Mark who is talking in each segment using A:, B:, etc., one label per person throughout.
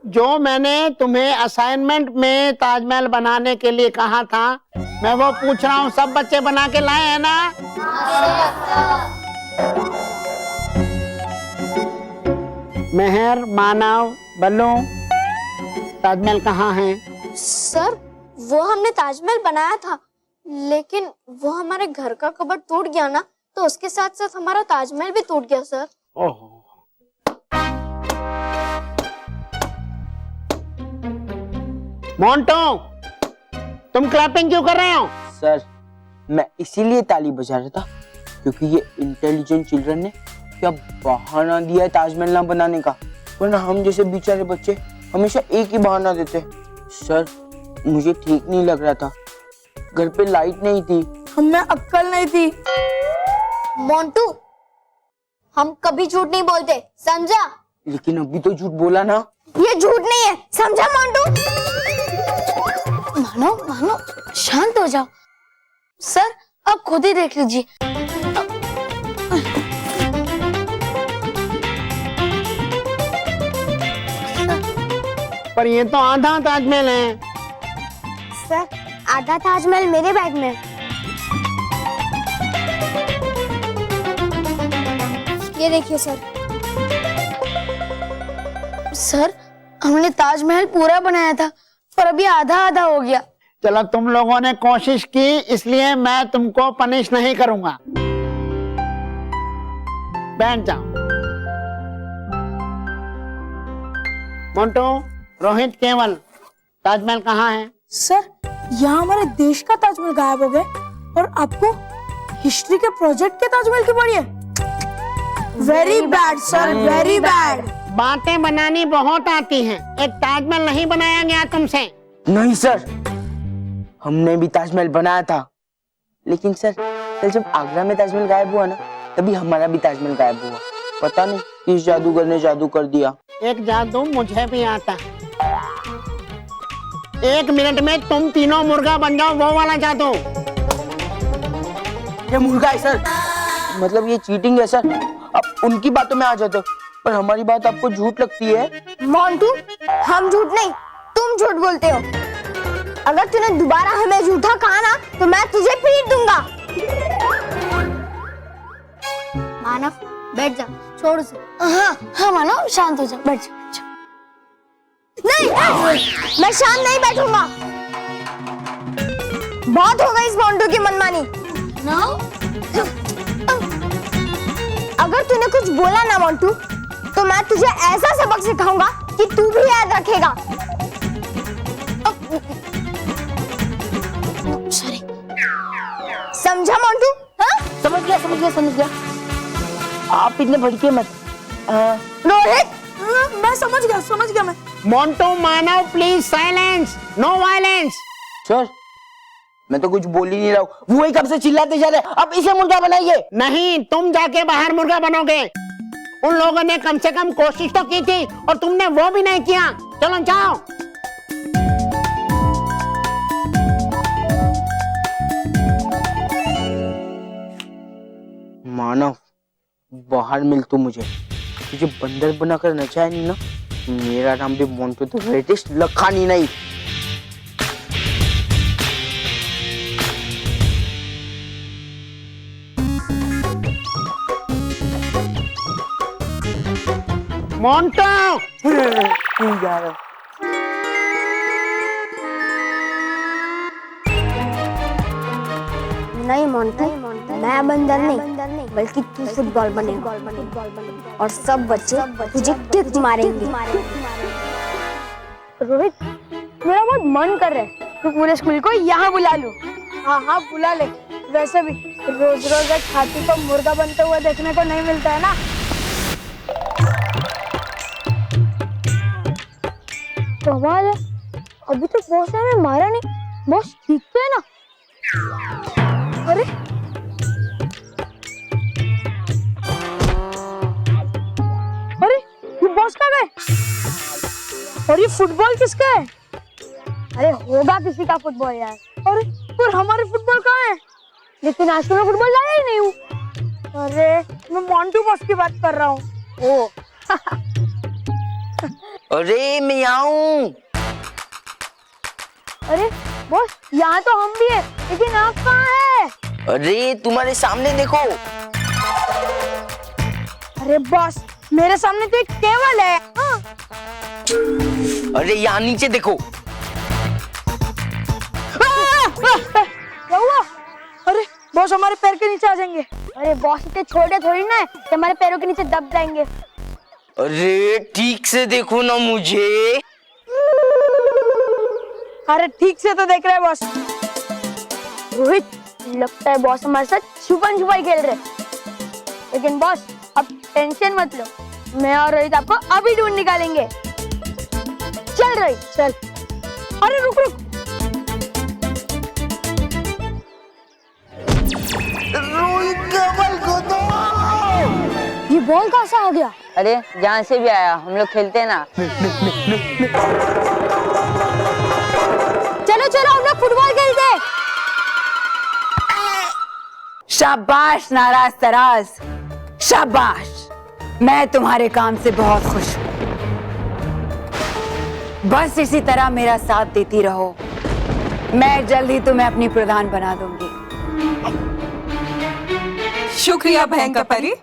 A: जो मैंने तुम्हें असाइनमेंट में ताजमहल बनाने के लिए कहा था, मैं वो पूछ रहा हूँ, सब बच्चे बना के लाए हैं ना? मेहर, मानव, बल्लू, ताजमहल कहाँ है?
B: सर वो हमने ताजमहल बनाया था, लेकिन वो हमारे घर का कबर्ड टूट गया ना, तो उसके साथ साथ हमारा ताजमहल भी टूट गया सर।
A: ओहो। मोंटो, तुम क्लैपिंग क्यों कर रहे हो?
C: सर मैं इसीलिए ताली बजा रहा था क्योंकि ये इंटेलिजेंट चिल्ड्रन ने क्या बहाना दिया है ताजमहल ना बनाने का, वरना हम जैसे बेचारे बच्चे हमेशा एक ही बहाना देते। सर मुझे ठीक नहीं लग रहा था, घर पे लाइट नहीं थी,
D: हमें अक्ल नहीं थी।
B: मोंटू, हम कभी झूठ नहीं बोलते, समझा?
C: लेकिन अभी तो झूठ बोला ना।
B: ये झूठ नहीं है, समझा मोंटू? मानो मानो शांत हो जाओ। सर अब खुद ही देख लीजिए।
A: पर ये तो आधा ताजमहल है।
B: सर आधा ताजमहल मेरे बैग में। ये देखिए सर। सर हमने ताजमहल पूरा बनाया था, पर अभी आधा आधा हो गया।
A: चलो, तुम लोगों ने कोशिश की, इसलिए मैं तुमको पनिश नहीं करूंगा। बैठ जाओ। मोंटू, रोहित, केवल, ताजमहल कहाँ है?
D: सर यहाँ हमारे देश का ताजमहल गायब हो गया और आपको हिस्ट्री के प्रोजेक्ट के ताजमहल की पड़ी है। Very bad sir, very bad.
A: बातें बनानी बहुत आती हैं, एक ताजमहल नहीं बनाया गया तुमसे।
C: नहीं सर, हमने भी ताजमहल बनाया था, लेकिन सर कल जब आगरा में ताजमहल गायब हुआ ना, तभी हमारा भी ताजमहल गायब हुआ। पता नहीं किस जादूगर ने जादू कर दिया।
A: एक जादू मुझे भी आता है। 1 मिनट में तुम तीनों मुर्गा बन जाओ, वो वाला जादू।
C: ये मुर्गा है सर, मतलब ये चीटिंग है सर। अब उनकी बातों में आ जाते हो, पर हमारी बात आपको झूठ लगती है।
B: मोंटू, हम झूठ नहीं, तुम झूठ बोलते हो। अगर तूने दोबारा हमें झूठा कहा ना, तो मैं तुझे पीट दूंगा। मानव बैठ जा, छोड़ उसे। हाँ हाँ मानव, शांत हो जा, बैठ जा, बैठ जा। नहीं, मैं शांत नहीं बैठूंगा। बहुत हो गई इस मोंटू की मनमानी। अगर तूने कुछ बोला ना मोंटू, तो मैं तुझे ऐसा सबक सिखाऊंगा कि तू भी याद रखेगा। सॉरी, समझा मोंटू? हाँ?
C: समझ गया समझ गया समझ गया। आप इतने भड़के मत।
B: रोहित,
D: मैं समझ गया मैं।
A: Montu, Manav, please silence, no violence.
C: Sir मैं तो कुछ बोल ही नहीं रहा हूँ, वो ही कब से चिल्लाते जा रहे हैं। अब इसे मुर्गा बनाइए।
A: नहीं, तुम जाके बाहर मुर्गा बनोगे। उन लोगों ने कम से कम कोशिश तो की थी, और तुमने वो भी नहीं किया। चलो जाओ।
C: मानव, बाहर मिल तू मुझे। तुझे बंदर बनाकर नचाया नहीं ना, मेरा नाम भी मोंटू द ग्रेटेस्ट लखानी नहीं।
A: मोंटू,
B: नहीं मोंटू, मैं बंदर नहीं, बल्कि तू फुटबॉल बनेगा, और सब बच्चे तुझे किक मारेंगे।
D: रोहित, मेरा बहुत मन कर रहा है तू पूरे स्कूल को यहाँ बुला लूं। हाँ हाँ बुला ले। वैसे भी रोज रोज एक हाथी को मुर्गा बनते हुए देखने को नहीं मिलता है ना। कमाल है, अभी तो बॉस ने हमें मारा नहीं। बॉस ठीक तो है ना? अरे अरे ये बॉस कहाँ गए? और ये फुटबॉल किसका है? अरे होगा किसी का फुटबॉल यार। अरे पर हमारे फुटबॉल कहाँ है? लेकिन आज तो मैं फुटबॉल लाया ही नहीं हूँ। अरे मैं मोंटू बॉस की बात कर रहा हूँ। ओ
C: अरे मैं आऊं।
D: अरे बॉस, यहाँ तो हम भी है, लेकिन आप कहाँ है?
C: अरे तुम्हारे सामने देखो।
D: अरे बॉस, मेरे सामने तो एक केबल है। हाँ।
C: अरे यहाँ नीचे देखो।
D: क्या हुआ? अरे बॉस, हमारे पैर के नीचे आ जाएंगे। अरे बॉस, इतने छोटे थोड़ी ना है कि हमारे पैरों के नीचे दब जाएंगे।
C: अरे ठीक से देखो ना मुझे।
D: अरे ठीक से तो देख रहे हैं बॉस। रोहित, लगता है बॉस हमारे साथ छुपन छुपाई खेल रहे। लेकिन बॉस, अब टेंशन मत लो, मैं और रोहित आपको अभी ढूंढ निकालेंगे। चल रोहित चल। अरे रुक रुक।
C: रोहित केबल को दो।
D: ये बॉल कहाँ से आ गया?
E: अरे जहाँ से भी आया, हम लोग खेलते हैं ना।
D: चलो चलो, हम लोग फुटबॉल खेलते हैं।
E: शाबाश नाराज तराज, शाबाश। मैं तुम्हारे काम से बहुत खुश हूँ। बस इसी तरह मेरा साथ देती रहो, मैं जल्द ही तुम्हें अपनी प्रधान बना दूंगी।
F: शुक्रिया भयंकर परी।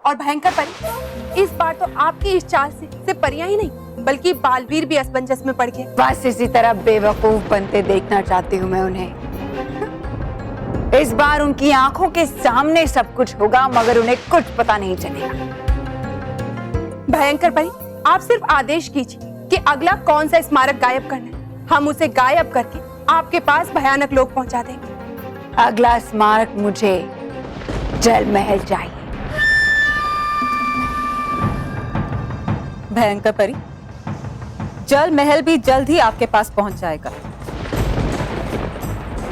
F: और भयंकर परी, इस बार तो आपकी इस चाल से सिर्फ परियां ही नहीं बल्कि बालवीर भी असमंजस में पड़ गए।
E: बस इसी तरह बेवकूफ बनते देखना चाहती हूँ मैं उन्हें। इस बार उनकी आंखों के सामने सब कुछ होगा, मगर उन्हें कुछ पता नहीं चलेगा।
F: भयंकर परी, आप सिर्फ आदेश कीजिए कि अगला कौन सा स्मारक गायब करना है, हम उसे गायब करके आपके पास भयानक लोग पहुंचा देंगे।
E: अगला स्मारक मुझे जल महल चाहिए।
G: भयंकर परी, जल महल भी जल्द ही आपके पास पहुंच जाएगा,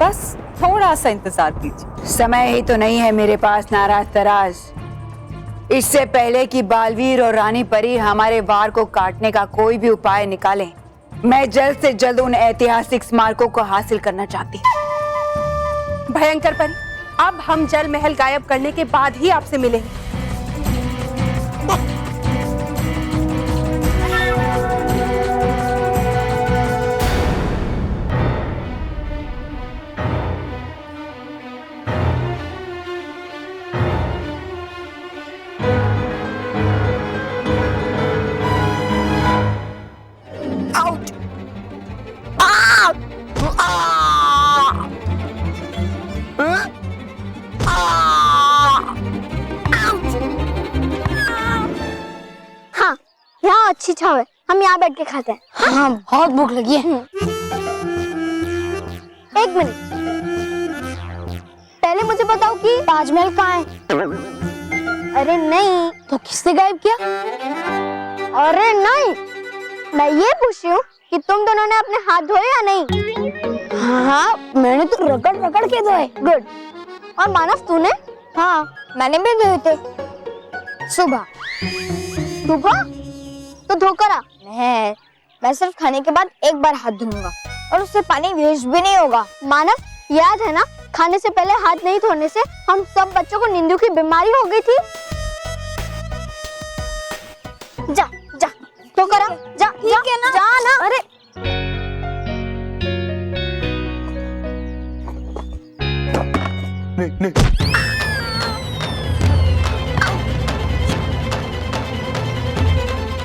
G: बस थोड़ा सा इंतजार कीजिए।
E: समय ही तो नहीं है मेरे पास नाराज तराज। इससे पहले कि बालवीर और रानी परी हमारे वार को काटने का कोई भी उपाय निकालें, मैं जल्द से जल्द उन ऐतिहासिक स्मारकों को हासिल करना चाहती हूँ।
F: भयंकर परी, अब हम जल महल गायब करने के बाद ही आपसे मिलेंगे।
B: हाँ, यहाँ अच्छी छाव है, हम यहाँ बैठ के खाते हैं। हाँ, बहुत भूख लगी है। एक मिनट, पहले मुझे बताओ कि ताजमहल कहाँ है? अरे नहीं, तो किसने गायब किया? अरे नहीं, मैं ये पूछ रही हूँ कि तुम दोनों ने अपने हाथ धोए या नहीं? हाँ, मैंने तो रगड़ रगड़ के धोए। गुड। और मानव तूने? हाँ, मैंने भी धोए थे सुबह। सुबह? तो धोकर आ। मैं सिर्फ खाने के बाद एक बार हाथ धोऊंगा और उससे पानी वेस्ट भी नहीं होगा। मानव, याद है ना, खाने से पहले हाथ नहीं धोने से हम सब बच्चों को नींबू की बीमारी हो गई थी। जा जा तो करा, जा ठीक है ना, जा ना। अरे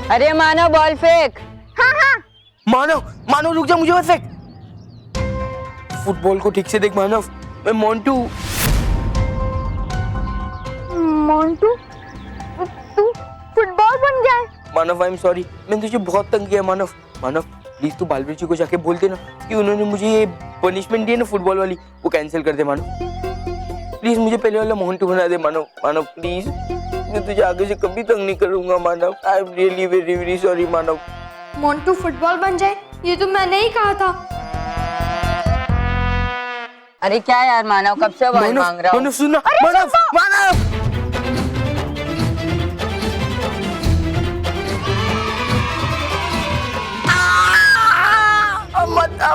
E: अरे मानो बॉल फेंक।
B: हाँ हाँ।
C: मानव, मानव रुक जा, मुझे मत फेंक। फुटबॉल को ठीक से देख मानव, मैं मोंटू।
B: मोंटू, तू फुटबॉल बन गया है?
C: मानव, आई एम सॉरी, मैंने तुझे बहुत तंग किया मानव। मानव प्लीज तू बालवीर जी को जाके बोल देना कि उन्होंने मुझे ये पनिशमेंट दी है ना फुटबॉल वाली, वो कैंसिल कर दे मानव। प्लीज मुझे पहले वाला मोंटू बना दे मानव। मानव प्लीज, मैं तुझे आगे से कभी तंग नहीं करूंगा Manav. I am really very very sorry Manav.
B: Montu football बन जाए, ये तो मैंने ही कहा था।
E: अरे क्या यार मानव, कब से बॉल मांग रहा हूँ।
C: मानव सुनना, मानव मानव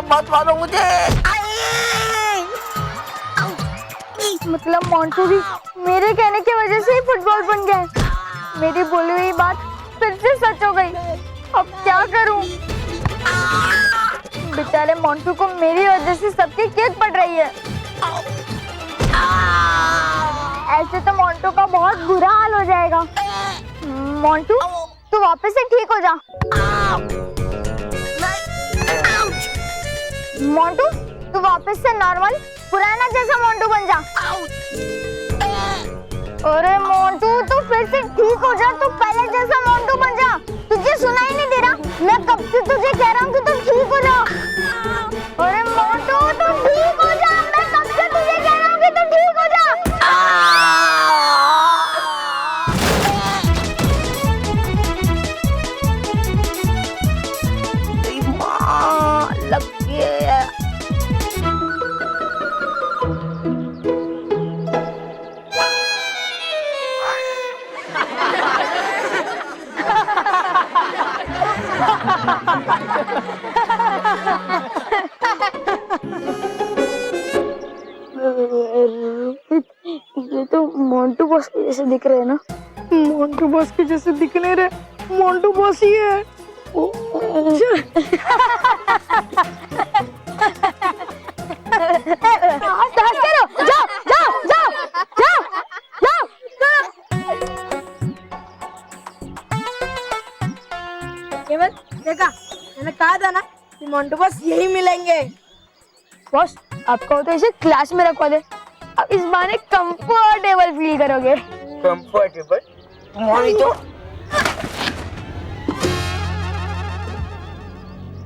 C: मत मारो मुझे।
B: मतलब मोंटू भी मेरे कहने की वजह से ही फुटबॉल बन गया है। मेरी बोली हुई बात फिर से सच हो गई। अब क्या करूं? बेचारे मोंटू को मेरी वजह से सबकी केक पड़ रही है। ऐसे तो मोंटू का बहुत बुरा हाल हो जाएगा। मोंटू, तू वापस से ठीक हो जा। मोंटू, तू वापस से नॉर्मल पुराना जैसा मोंटू बन जा। अरे मोंटू, तू फिर से ठीक हो जा, तू पहले जैसा मोंटू बन जा। तुझे सुनाई नहीं दे रहा? मैं कब से तुझे कह रहा हूँ कि तू ठीक हो जा। अरे मोंटू, तू ठीक हो जा, मैं कब से तुझे कह रहा हूँ कि तू ठीक हो जा। लग गया। ये तो मोंटू बॉस के जैसे दिख रहे हैं ना?
D: मोंटू बॉस के जैसे दिखने रहे, मोंटू बॉस ही है।
B: हंस करो, जाओ जाओ जाओ जाओ जाओ।
D: केवल देखा, मैंने कहा था ना कि मोंटू बॉस यही मिलेंगे। बॉस, आपको तो इसे क्लास में रखवा दे, अब इस बहाने कंफर्टेबल फील करोगे।
C: कंफर्टेबल? मोनिटो,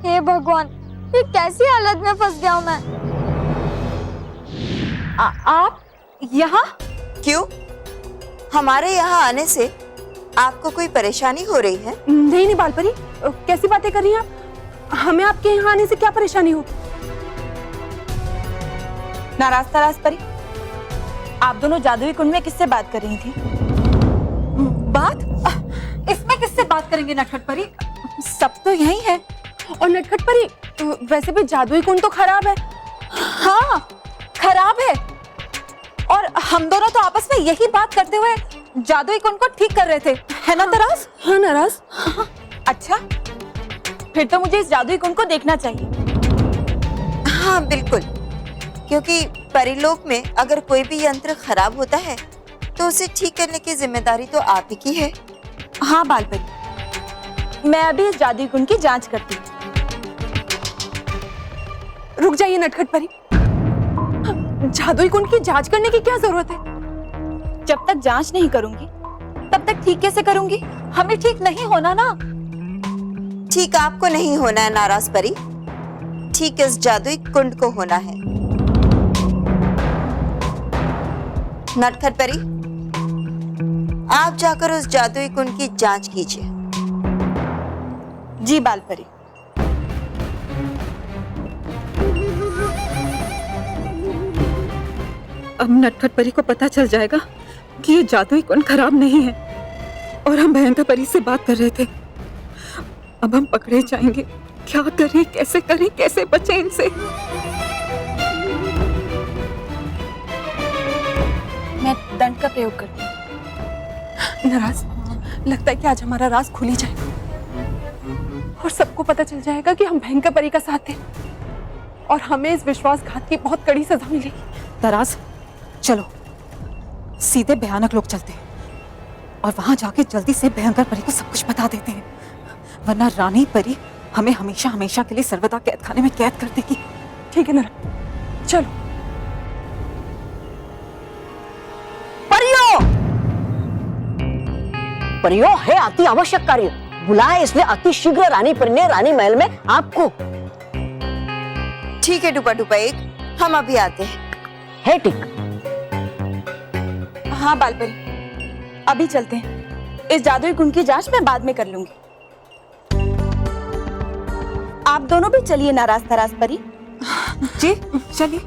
B: हे भगवान, ये कैसी हालत में फंस गया हूँ मैं।
G: आप यहाँ?
E: क्यों? हमारे यहाँ आने से आपको कोई परेशानी हो रही है?
F: नहीं नहीं बालपरी, कैसी बातें कर रही हैं आप? हमें आपके यहाँ आने से क्या परेशानी हो?
G: नाराज तराज परी, आप दोनों जादुई कुंड में किससे बात कर रही थी? बात? इसमें किससे बात करेंगे नटखट परी? सब तो यही है।
F: और नटखट परी, वैसे भी जादुई कुंड तो खराब है।
G: हाँ, खराब है। और हम दोनों तो आपस में यही बात करते हुए जादुई कुंड को ठीक कर रहे थे, है ना तराज?
F: हाँ नाराज।
G: अच्छा, फिर तो मुझे इस जादुई कुंड को देखना चाहिए।
E: हाँ बिल्कुल, क्योंकि परिलोक में अगर कोई भी यंत्र खराब होता है तो उसे ठीक करने की जिम्मेदारी तो आप ही की है।
G: हाँ बालपरी, मैं अभी इस जादुई कुंड की जांच करती हूँ।
F: रुक जाइए नटखट परी, जादुई कुंड की जांच करने की क्या जरूरत है?
G: जब तक जांच नहीं करूंगी तब तक ठीक कैसे करूंगी? हमें ठीक नहीं होना ना।
E: ठीक आपको नहीं होना है नाराज परी, ठीक इस जादुई कुंड को होना है। नटखट परी, आप जाकर उस जादुई कुंड की जांच कीजिए।
G: जी बालपरी।
F: अब नटखट परी को पता चल जाएगा कि ये जादुई कुंड खराब नहीं है और हम भयंकर परी से बात कर रहे थे। अब हम पकड़े जाएंगे। क्या करें, कैसे बचें इनसे?
G: मैं दंड का प्रयोग करती हूँ।
F: नाराज, लगता है कि आज हमारा राज खुल ही जाएगा और सबको पता चल जाएगा कि हम भयंकर परी का साथ थे और हमें इस विश्वासघात की बहुत कड़ी सजा मिलेगी।
G: तराज, चलो सीधे भयानक लोग चलते हैं और वहां जाके जल्दी से भयंकर परी को सब कुछ बता देते हैं, वरना रानी परी हमें हमेशा हमेशा के लिए सर्वदा कैद खाने में कैद कर देगी।
F: ठीक है नाराज, चलो।
H: परियों है अति आवश्यक कार्य, बुलाया इसलिए अति शीघ्र रानी परी ने रानी महल में आपको।
E: ठीक है टुपा टुपा एक, हम अभी आते हैं।
H: है ठीक।
G: हाँ बालपरी, अभी चलते हैं। इस जादुई कुंड की जांच मैं बाद में कर लूंगी। आप दोनों भी चलिए नाराज तराज परी।
F: जी चलिए।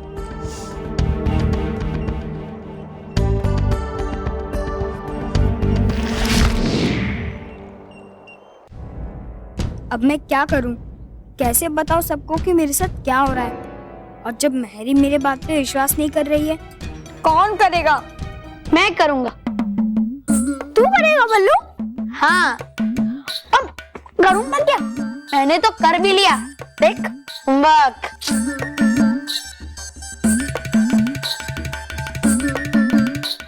B: अब मैं क्या करूं? कैसे बताऊं सबको कि मेरे साथ क्या हो रहा है? और जब मेहरी मेरे बात पे विश्वास नहीं कर रही है, कौन करेगा? मैं करूंगा। तू करेगा बल्लू? हाँ। अब करूंगा क्या? मैंने तो कर भी लिया, देख होमवर्क।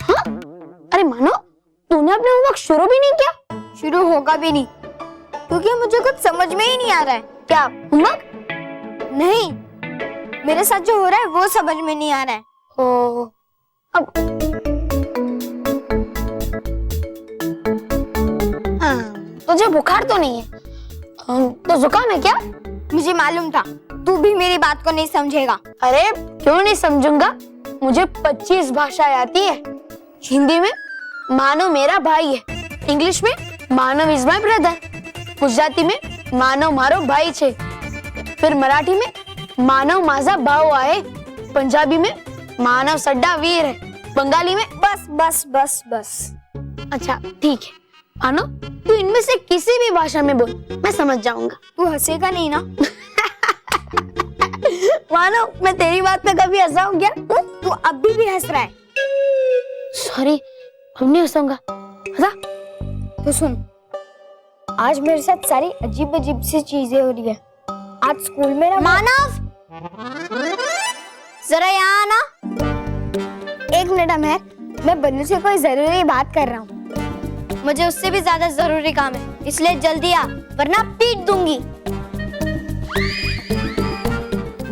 B: हाँ? अरे मानो तूने अपना होमवर्क शुरू भी नहीं किया। शुरू होगा भी नहीं क्योंकि मुझे कुछ समझ में ही नहीं आ रहा है। क्या होमवर्क? नहीं, मेरे साथ जो हो रहा है वो समझ में नहीं आ रहा है। ओ, अब तुझे बुखार तो नहीं है, तो जुकाम है क्या? मुझे मालूम था तू भी मेरी बात को नहीं समझेगा। अरे क्यों नहीं समझूंगा, मुझे 25 भाषाएं आती है। हिंदी में मानो मेरा भाई है, इंग्लिश में मानव इज माय ब्रदर, गुजराती में मानव मारो भाई छे, फिर मराठी में मानव माजा भाव आए, पंजाबी में मानव सड्डा वीर है, बंगाली में बस बस बस बस। अच्छा ठीक है मानो, तू इनमें से किसी भी भाषा में बोल, मैं समझ जाऊंगा। तू हंसेगा नहीं ना? मानो मैं तेरी बात पे कभी हंसा हूं क्या? तू अभी भी हंस रहा है। सॉरी, हम नहीं हंसूंगा। हंसा? तो सुन, आज मेरे साथ सारी अजीब अजीब सी चीजें हो रही है। आज स्कूल में ना मानव, जरा यहाँ आना। एक मिनट अमर, मैं बन्नू से कोई जरूरी बात कर रहा हूँ। मुझे उससे भी ज्यादा जरूरी काम है, इसलिए जल्दी आ वरना पीट दूंगी।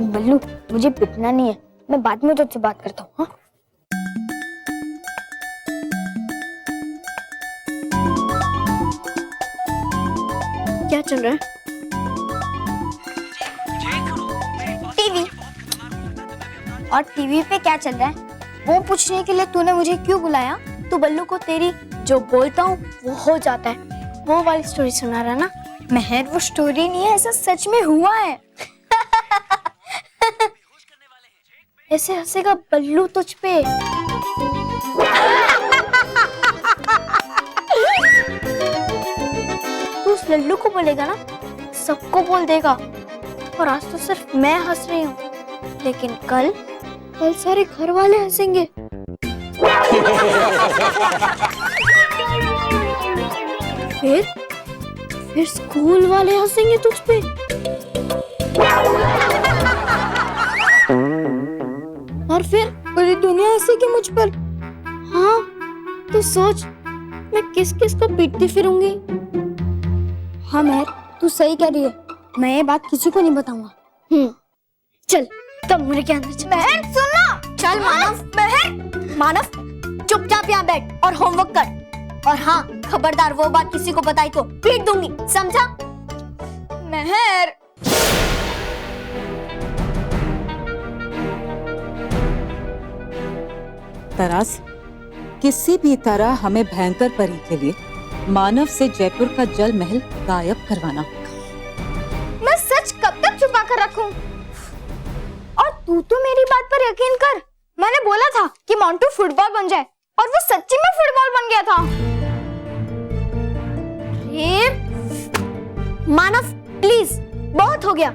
B: बल्लू मुझे पिटना नहीं है, मैं बाद में तुझसे बात करता हूँ। हाँ? क्या चल रहा है? टीवी। और टीवी पे क्या चल रहा है वो पूछने के लिए तूने मुझे क्यों बुलाया? तू बल्लू को तेरी जो बोलता हूँ वो हो जाता है, वो वाली स्टोरी सुना रहा ना? महर वो स्टोरी नहीं है, ऐसा सच में हुआ है। ऐसे हंसेगा बल्लू तुझ पे। तू उस लल्लू को बोलेगा ना, सबको बोल देगा। और आज तो सिर्फ मैं हंस रही हूँ, लेकिन कल सारे घर वाले हंसेंगे। फिर स्कूल वाले हंसेंगे तुझ पे। और फिर पूरी दुनिया हंसेगी मुझ पर। हाँ तो सोच, मैं किस किस को पीटती फिरूंगी। हाँ महर, तू सही कह रही है, मैं ये बात किसी को नहीं बताऊंगा। चल तब मेरे के अंदर चल। महर सुनना। चल मानव। महर, मानव चुपचाप यहाँ बैठ और होमवर्क कर। और हाँ खबरदार, वो बात किसी को बताई तो पीट दूंगी, समझा? महर।
G: तरास, किसी भी तरह हमें भयंकर परी के लिए मानव से जयपुर का जल महल गायब करवाना होगा।
B: मैं सच कब तक छुपा कर रखूं? और तू तो मेरी बात पर यकीन कर, मैंने बोला था कि मोंटू फुटबॉल बन जाए और वो सच्ची में फुटबॉल बन गया था। मानव प्लीज, बहुत हो गया।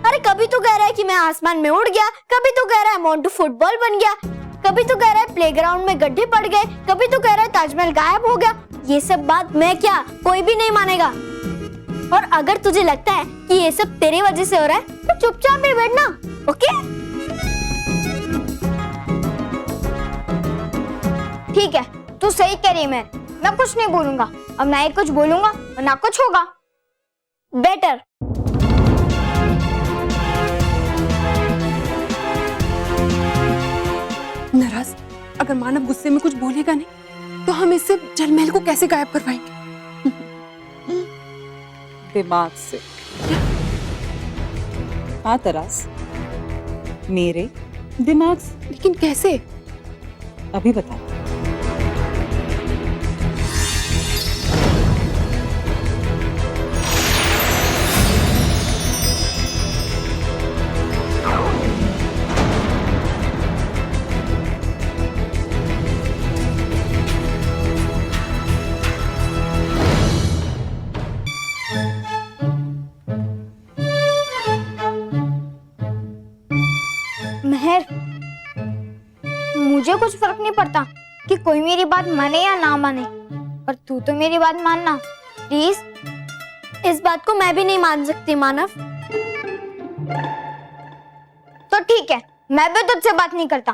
B: अरे कभी तो कह रहा है कि मैं आसमान में उड़ गया, कभी तो कह रहा है मोंटू फुटबॉल बन गया, कभी तो कह रहा है प्लेग्राउंड में गड्ढे पड़ गए, कभी तो कह रहा है ताजमहल गायब हो गया। ये सब बात मैं क्या, कोई भी नहीं मानेगा। और अगर तुझे लगता है कि ये सब तेरी वजह से हो रहा है तो चुपचाप भी बैठना, ओके? ठीक है, तू सही कह रही है। मैं कुछ नहीं बोलूंगा, अब ना ही कुछ बोलूंगा और ना कुछ होगा। बेटर।
F: नाराज, अगर मानव गुस्से में कुछ बोलेगा नहीं तो हम इससे जलमहल को कैसे गायब करवाएंगे?
G: दिमाग से। हाँ तरास, मेरे दिमाग से।
F: लेकिन कैसे?
G: अभी बता।
B: महर, मुझे कुछ फर्क नहीं पड़ता कि कोई मेरी बात माने या ना माने, पर तू तो मेरी बात मानना प्लीज। इस बात को मैं भी नहीं मान सकती मानव। तो ठीक है, मैं भी तुझसे बात नहीं करता।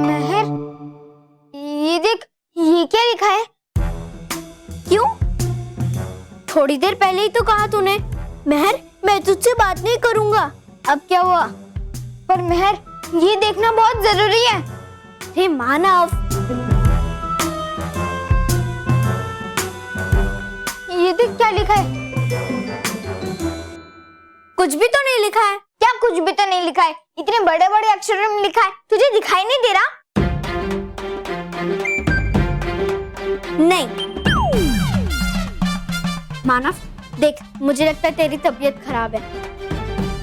B: महर, ये देख, ये क्या लिखा है? क्यों? थोड़ी देर पहले ही तो कहा तूने महर मैं तुझसे बात नहीं करूंगा। अब क्या हुआ? पर महर, ये देखना बहुत जरूरी है। हे मानव, ये देख क्या लिखा है? कुछ भी तो नहीं लिखा है। क्या कुछ भी तो नहीं लिखा है? इतने बड़े बड़े अक्षरों में लिखा है, तुझे दिखाई नहीं दे रहा? नहीं मानव, देख, मुझे लगता है तेरी तबीयत खराब है।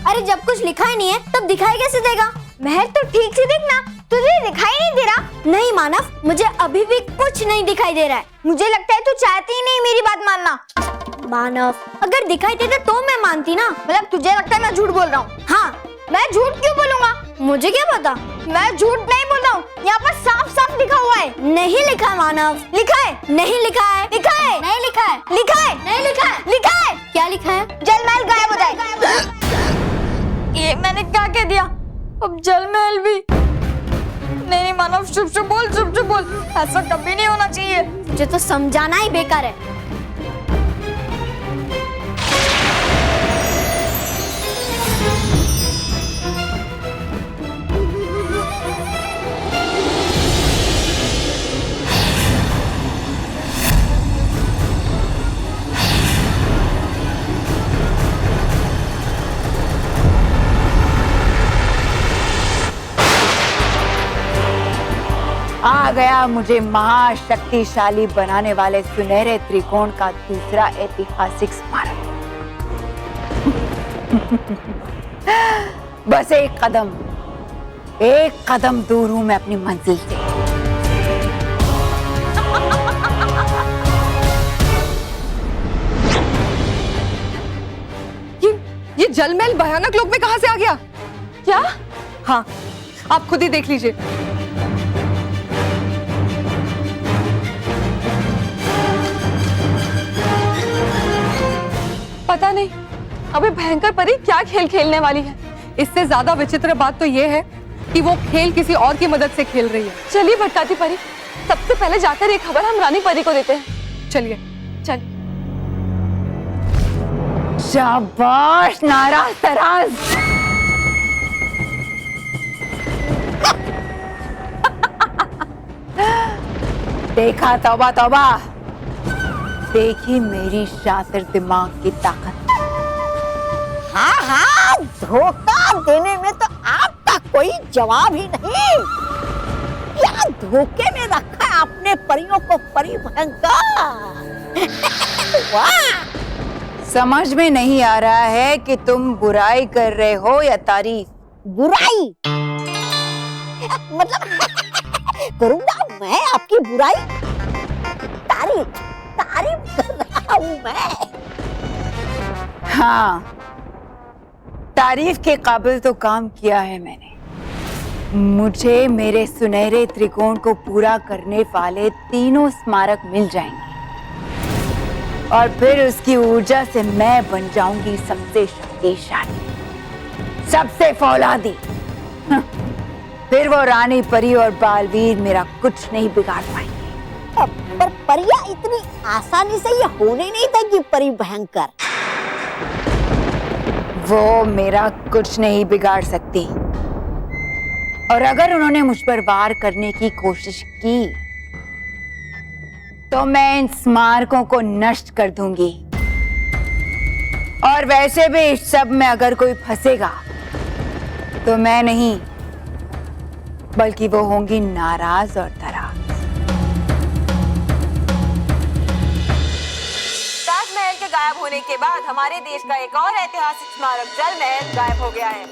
B: अरे जब कुछ लिखा ही नहीं है तब दिखाई कैसे देगा? महर, तो ठीक से देखना, तुझे दिखाई नहीं दे रहा? नहीं मानव, मुझे अभी भी कुछ नहीं दिखाई दे रहा है। मुझे लगता है तू चाहती ही नहीं मेरी बात मानना। मानव, अगर दिखाई देता तो मैं मानती ना। मतलब तुझे लगता है मैं झूठ बोल रहा हूँ? हाँ, मैं झूठ क्यों बोलूंगा? मुझे क्या पता, मैं झूठ नहीं बोल रहा हूँ। यहाँ पर साफ साफ लिखा हुआ है। नहीं लिखा है मानव। लिखा है? नहीं लिखा है। लिखा है? नहीं लिखा है। लिखा है? नहीं लिखा है। लिखा है? क्या लिखा है? जलमहल गायब हो जाए। ये मैंने क्या कह दिया? अब जलमहल भी? नहीं मानव, चुप चुप बोल, चुप चुप बोल। ऐसा कभी नहीं होना चाहिए। मुझे तो समझाना ही बेकार है।
E: आ गया मुझे महाशक्तिशाली बनाने वाले सुनहरे त्रिकोण का दूसरा ऐतिहासिक स्मारक। बस एक कदम दूर हूं मैं अपनी मंजिल से।
F: ये जलमहल भयानक लोक में कहां से आ गया? क्या? हाँ, आप खुद ही देख लीजिए। पता नहीं अबे भयंकर परी क्या खेल खेलने वाली है। इससे ज्यादा विचित्र बात तो ये है कि वो खेल किसी और की मदद से खेल रही है। चलिए भटकाती परी, सबसे पहले जाकर ये खबर हम रानी परी को देते हैं। चलिए चलिए।
E: शाबाश नाराज तराज। देखा, तौबा तौबा, देखी मेरी शातिर दिमाग की ताकत।
H: हाँ हाँ, धोखा देने में तो आपका कोई जवाब ही नहीं। क्या धोखे में रखा है आपने परियों को, परी भयंकर। वाह,
E: समझ में नहीं आ रहा है कि तुम बुराई कर रहे हो या तारीफ।
H: बुराई मतलब करूंगा मैं आपकी बुराई? तारीफ कर रहा हूं मैं।
E: हाँ, तारीफ के काबिल तो काम किया है मैंने। मुझे मेरे सुनहरे त्रिकोण को पूरा करने वाले तीनों स्मारक मिल जाएंगे और फिर उसकी ऊर्जा से मैं बन जाऊंगी सबसे शक्तिशाली, सबसे फौलादी। फिर वो रानी परी और बालवीर मेरा कुछ नहीं बिगाड़ पाएंगे।
H: पर परियां इतनी आसानी से ये होने नहीं देगी परी भयंकर।
E: वो मेरा कुछ नहीं बिगाड़ सकती, और अगर उन्होंने मुझ पर वार करने की कोशिश की तो मैं इन स्मारकों को नष्ट कर दूंगी। और वैसे भी इस सब में अगर कोई फंसेगा तो मैं नहीं, बल्कि वो होंगी नाराज और तराज।
I: ताजमहल के गायब होने के बाद हमारे देश का एक और ऐतिहासिक स्मारक जलमहल गायब हो गया है।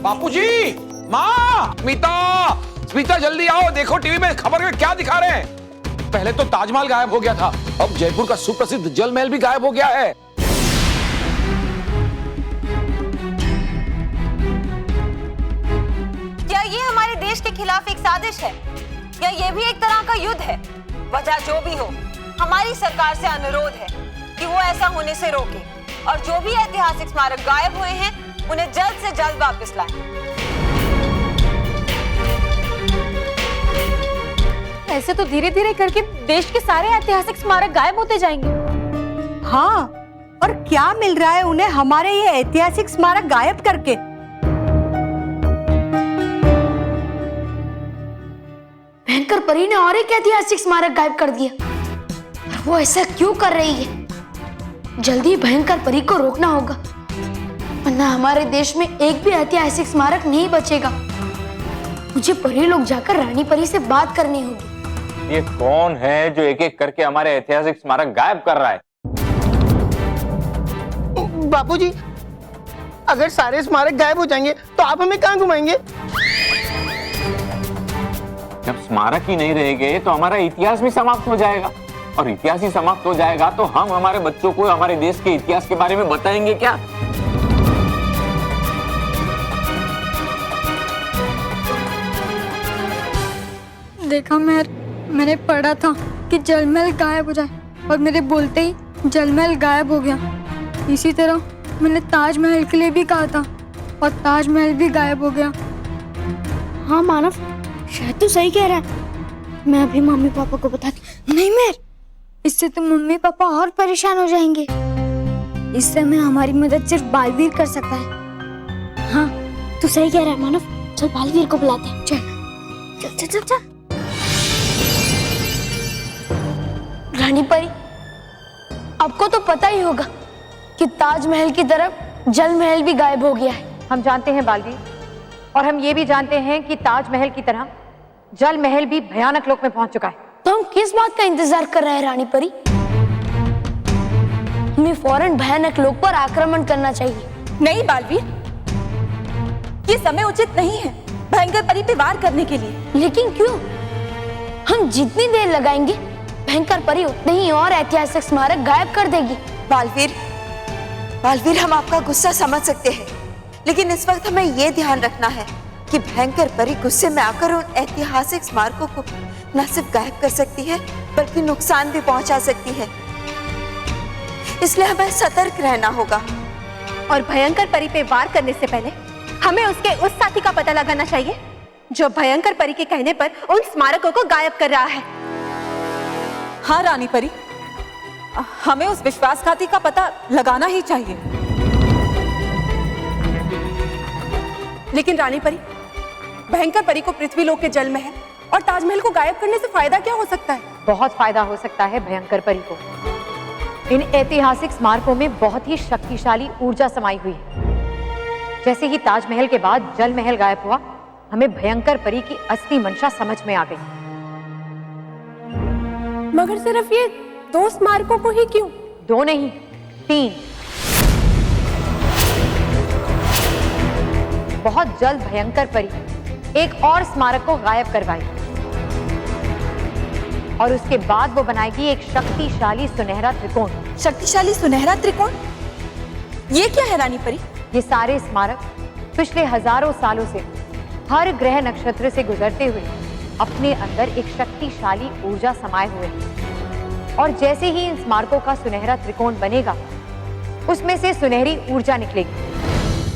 J: बापूजी, माँ, स्मिता जल्दी आओ, देखो टीवी में खबर में क्या दिखा रहे हैं। पहले तो ताजमहल गायब हो गया था, अब जयपुर का सुप्रसिद्ध जलमहल भी गायब हो गया है।
I: के खिलाफ एक साजिश है या ये भी एक तरह का युद्ध है? वजह जो भी हो, हमारी सरकार से अनुरोध है कि वो ऐसा होने से रोके और जो भी ऐतिहासिक स्मारक गायब हुए हैं उन्हें जल्द से जल्द वापस लाएं।
D: ऐसे तो धीरे धीरे करके देश के सारे ऐतिहासिक स्मारक गायब होते जाएंगे।
H: हाँ, और क्या मिल रहा है उन्हें हमारे ये ऐतिहासिक स्मारक गायब करके?
B: भयंकर परी ने और एक ऐतिहासिक स्मारक गायब कर दिया। और वो ऐसा क्यों कर रही है? जल्दी भयंकर परी को रोकना होगा, वरना हमारे देश में एक भी ऐतिहासिक स्मारक नहीं बचेगा। मुझे परी लोग जाकर रानी परी से बात करनी होगी।
K: ये कौन है जो एक एक करके हमारे ऐतिहासिक स्मारक गायब कर रहा है?
A: बापूजी, अगर सारे स्मारक गायब हो जाएंगे तो आप हमें कहाँ घुमाएंगे?
K: जब स्मारक ही नहीं रहेंगे तो हमारा इतिहास भी समाप्त हो जाएगा, और इतिहास ही समाप्त हो जाएगा तो हम हमारे बच्चों को हमारे देश के इतिहास के बारे में बताएंगे क्या?
D: देखा मैंने पढ़ा था कि जलमहल गायब हो जाए और मेरे बोलते ही जलमहल गायब हो गया। इसी तरह मैंने ताजमहल के लिए भी कहा था और ताजमहल भी गायब हो गया।
B: हाँ मानव, शायद तू सही कह रहा है। मैं अभी मम्मी पापा को बताती। नहीं मेर, इससे तो मम्मी पापा और परेशान हो जाएंगे। इस समय हमारी मदद सिर्फ बालवीर कर सकता है। हाँ, तू सही कह रहा है मानव। चल बालवीर को बुलाते हैं। चल चल चल चल चल। रानी परी, आपको तो पता ही होगा कि ताजमहल की तरफ जलमहल भी गायब हो गया है।
E: हम जानते हैं बालवीर, और हम ये भी जानते हैं कि ताजमहल की तरह जल महल भी भयानक लोक में पहुंच चुका है।
B: तो हम किस बात का इंतजार कर रहे हैं रानी परी? हमें फौरन भयानक लोक पर आक्रमण करना चाहिए।
L: नहीं बालवीर, ये समय उचित नहीं है भयंकर परी पे वार करने के लिए।
B: लेकिन क्यों? हम जितनी देर लगाएंगे भयंकर परी उतने ही और ऐतिहासिक स्मारक गायब कर देगी।
E: बालवीर, हम आपका गुस्सा समझ सकते हैं, लेकिन इस वक्त हमें ये ध्यान रखना है कि भयंकर परी गुस्से में आकर उन ऐतिहासिक स्मारकों को न सिर्फ गायब कर सकती है बल्कि नुकसान भी पहुंचा सकती है। इसलिए हमें सतर्क रहना होगा।
L: और भयंकर परी पे वार करने से पहले हमें उसके उस साथी का पता लगाना चाहिए जो भयंकर परी के कहने पर उन स्मारकों को गायब कर रहा है।
G: हाँ रानी परी, हमें उस विश्वासघाती का पता लगाना ही चाहिए।
L: लेकिन रानी परी, भयंकर परी को पृथ्वीलोक के जल महल और ताजमहल को गायब करने से फायदा क्या हो सकता है?
E: बहुत फायदा हो सकता है भयंकर परी को। इन ऐतिहासिक स्मारकों में बहुत ही शक्तिशाली ऊर्जा समाई हुई है। जैसे ही ताजमहल के बाद जल महल गायब हुआ, हमें भयंकर परी की असली मंशा समझ में आ गई।
L: मगर सिर्फ ये 2 स्मारकों को ही क्यों?
E: 2 नहीं, 3। बहुत जल्द भयंकर परी एक और स्मारक को गायब करवाएगी और उसके बाद वो बनाएगी एक शक्तिशाली सुनहरा त्रिकोण।
L: शक्तिशाली सुनहरा त्रिकोण? ये क्या है रानी परी?
E: ये सारे स्मारक पिछले हजारों सालों से हर ग्रह नक्षत्र से गुजरते हुए अपने अंदर एक शक्तिशाली ऊर्जा समाये हुए हैं, और जैसे ही इन स्मारकों का सुनहरा त्रिकोण बनेगा, उसमें से सुनहरी ऊर्जा निकलेगी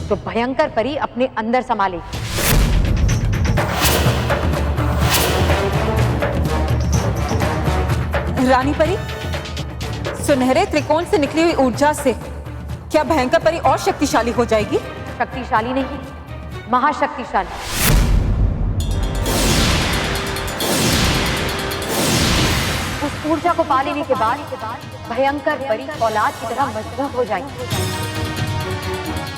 E: तो भयंकर परी अपने अंदर समा लेगी।
G: रानी परी, सुनहरे त्रिकोण से निकली हुई ऊर्जा से क्या भयंकर परी और शक्तिशाली हो जाएगी?
E: शक्तिशाली नहीं, महाशक्तिशाली। उस ऊर्जा को पा लेने के बाद भयंकर परी औलाद की तरह मजबूत हो जाएगी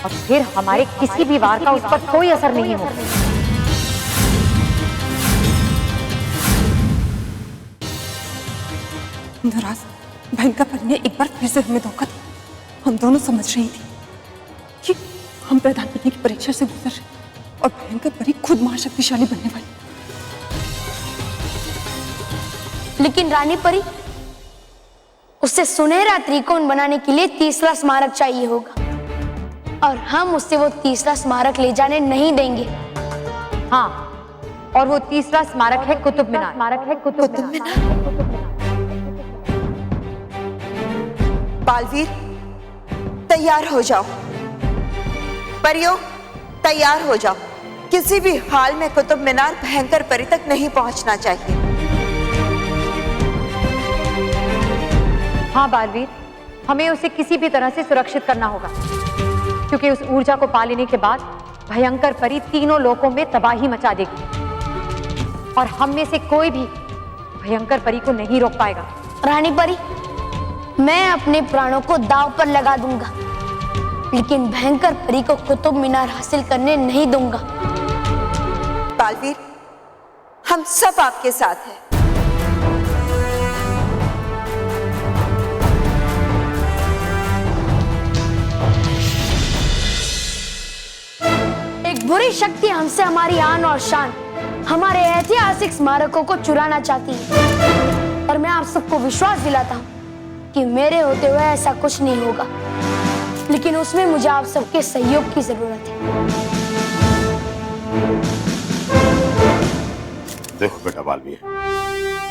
E: और फिर हमारे किसी भी वार का उस पर कोई असर नहीं होगा।
G: नाराज भयंकर परी ने एक बार फिर से हमें धोखा दिया। हम दोनों समझ रही थी कि हम प्रधान बनने की परीक्षा से गुजर रहे और भयंकर परी खुद महाशक्तिशाली बनने वाली।
B: लेकिन रानी परी, उसे सुनहरा त्रिकोण बनाने के लिए तीसरा स्मारक चाहिए होगा और हम उससे वो तीसरा स्मारक ले जाने नहीं देंगे।
E: हाँ,
M: और वो तीसरा स्मारक है कुतुब मीनार।
E: बालवीर, तैयार हो जाओ। परियों, तैयार हो जाओ। किसी भी हाल में कुतुब मीनार भयंकर परी तक नहीं पहुंचना चाहिए।
M: हाँ बालवीर, हमें उसे किसी भी तरह से सुरक्षित करना होगा, क्योंकि उस ऊर्जा को पा लेने के बाद भयंकर परी तीनों लोकों में तबाही मचा देगी और हम में से कोई भी भयंकर परी को नहीं रोक पाएगा।
B: रानी परी, मैं अपने प्राणों को दांव पर लगा दूंगा, लेकिन भयंकर परी को कुतुब मीनार हासिल करने नहीं दूंगा।
E: बालवीर, हम सब आपके साथ हैं।
B: एक बुरी शक्ति हमसे हमारी आन और शान, हमारे ऐतिहासिक स्मारकों को चुराना चाहती है, और मैं आप सबको विश्वास दिलाता हूँ कि मेरे होते हुए ऐसा कुछ नहीं होगा, लेकिन उसमें मुझे आप सबके सहयोग की जरूरत है।
N: देखो बेटा बालवीर,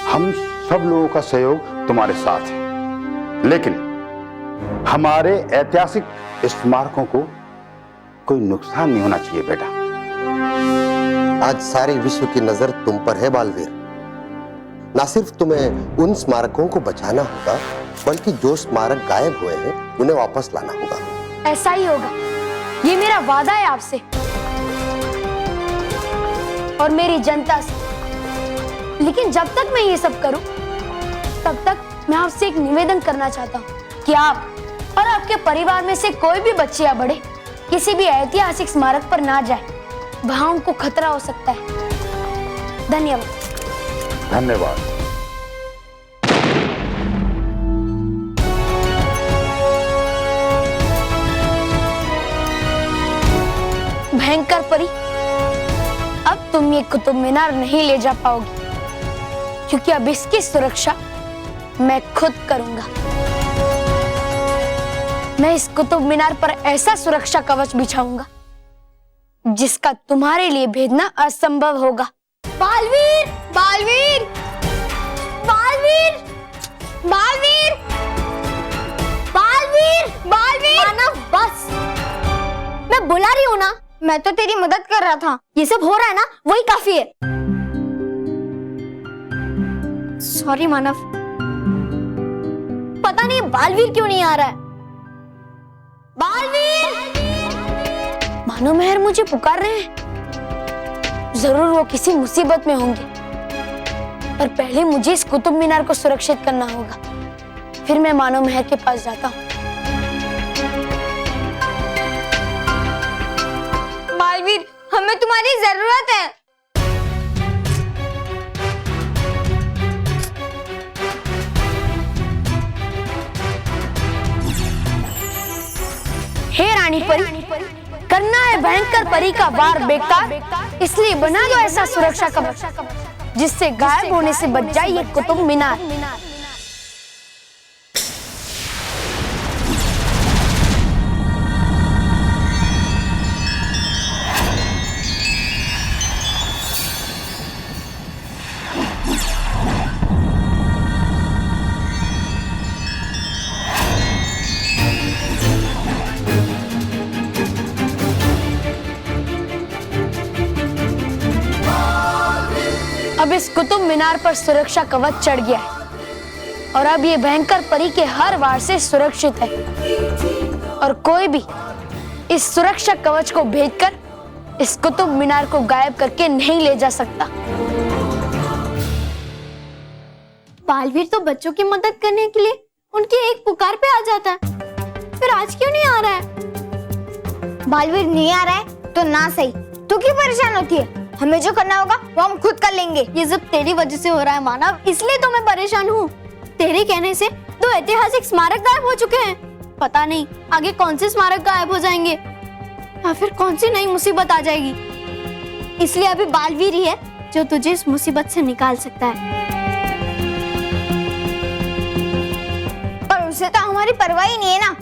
N: हम सब लोगों का सहयोग तुम्हारे साथ है, लेकिन हमारे ऐतिहासिक स्मारकों को कोई नुकसान नहीं होना चाहिए बेटा।
O: आज सारे विश्व की नजर तुम पर है बालवीर। ना सिर्फ तुम्हें उन स्मारकों को बचाना होगा, बल्कि जो स्मारक गायब हुए हैं उन्हें वापस लाना होगा।
B: ऐसा ही होगा, ये मेरा वादा है आपसे और मेरी जनता से। लेकिन जब तक मैं ये सब करूं, तब तक मैं आपसे एक निवेदन करना चाहता हूं कि आप और आपके परिवार में से कोई भी बच्चे या बड़े किसी भी ऐतिहासिक स्मारक पर ना जाए, वहां उनको खतरा हो सकता है। धन्यवाद।
N: धन्यवाद।
B: भयंकर परी, अब तुम ये कुतुब मीनार नहीं ले जा पाओगी, क्योंकि अब इसकी सुरक्षा मैं खुद करूंगा। मैं इस कुतुब मीनार पर ऐसा सुरक्षा कवच बिछाऊंगा जिसका तुम्हारे लिए भेदना असंभव होगा। बालवीर, बालवीर, बालवीर, बालवीर, बालवीर, बालवीर। मानव, बस, मैं बुला रही हूँ ना, मैं तो तेरी मदद कर रहा था। ये सब हो रहा है ना, वही काफी है। सॉरी मानव। पता नहीं बालवीर क्यों नहीं आ रहा है। बालवीर! मानो मेहर मुझे पुकार रहे हैं। जरूर वो किसी मुसीबत में होंगे, पर पहले मुझे इस कुतुब मीनार को सुरक्षित करना होगा, फिर मैं मानो मेहर के पास जाता हूँ। बालवीर, हमें तुम्हारी जरूरत है। हे रानी परी, करना है भयंकर परी का वार बेकार, इसलिए बना दो ऐसा सुरक्षा कवच जिससे गायब होने से बच जाए ये कुतुब मीनार। अब इस कुतुब मीनार पर सुरक्षा कवच चढ़ गया है और अब ये भयंकर परी के हर वार से सुरक्षित है, और कोई भी इस सुरक्षा कवच को भेदकर इस कुतुब मीनार को गायब करके नहीं ले जा सकता। बालवीर तो बच्चों की मदद करने के लिए उनकी एक पुकार पे आ जाता है, फिर आज क्यों नहीं आ रहा है? बालवीर नहीं आ रहा है तो ना सही, तू क्यों परेशान होती है? हमें जो करना होगा वो हम खुद कर लेंगे। ये सब तेरी वजह से हो रहा है मानव, इसलिए तो मैं परेशान हूँ। तेरे कहने से दो ऐतिहासिक स्मारक गायब हो चुके हैं, पता नहीं आगे कौन से स्मारक गायब हो जाएंगे या फिर कौन सी नई मुसीबत आ जाएगी। इसलिए अभी बालवीर ही है जो तुझे इस मुसीबत से निकाल सकता है। पर उसे तो हमारी परवाह ही नहीं है ना,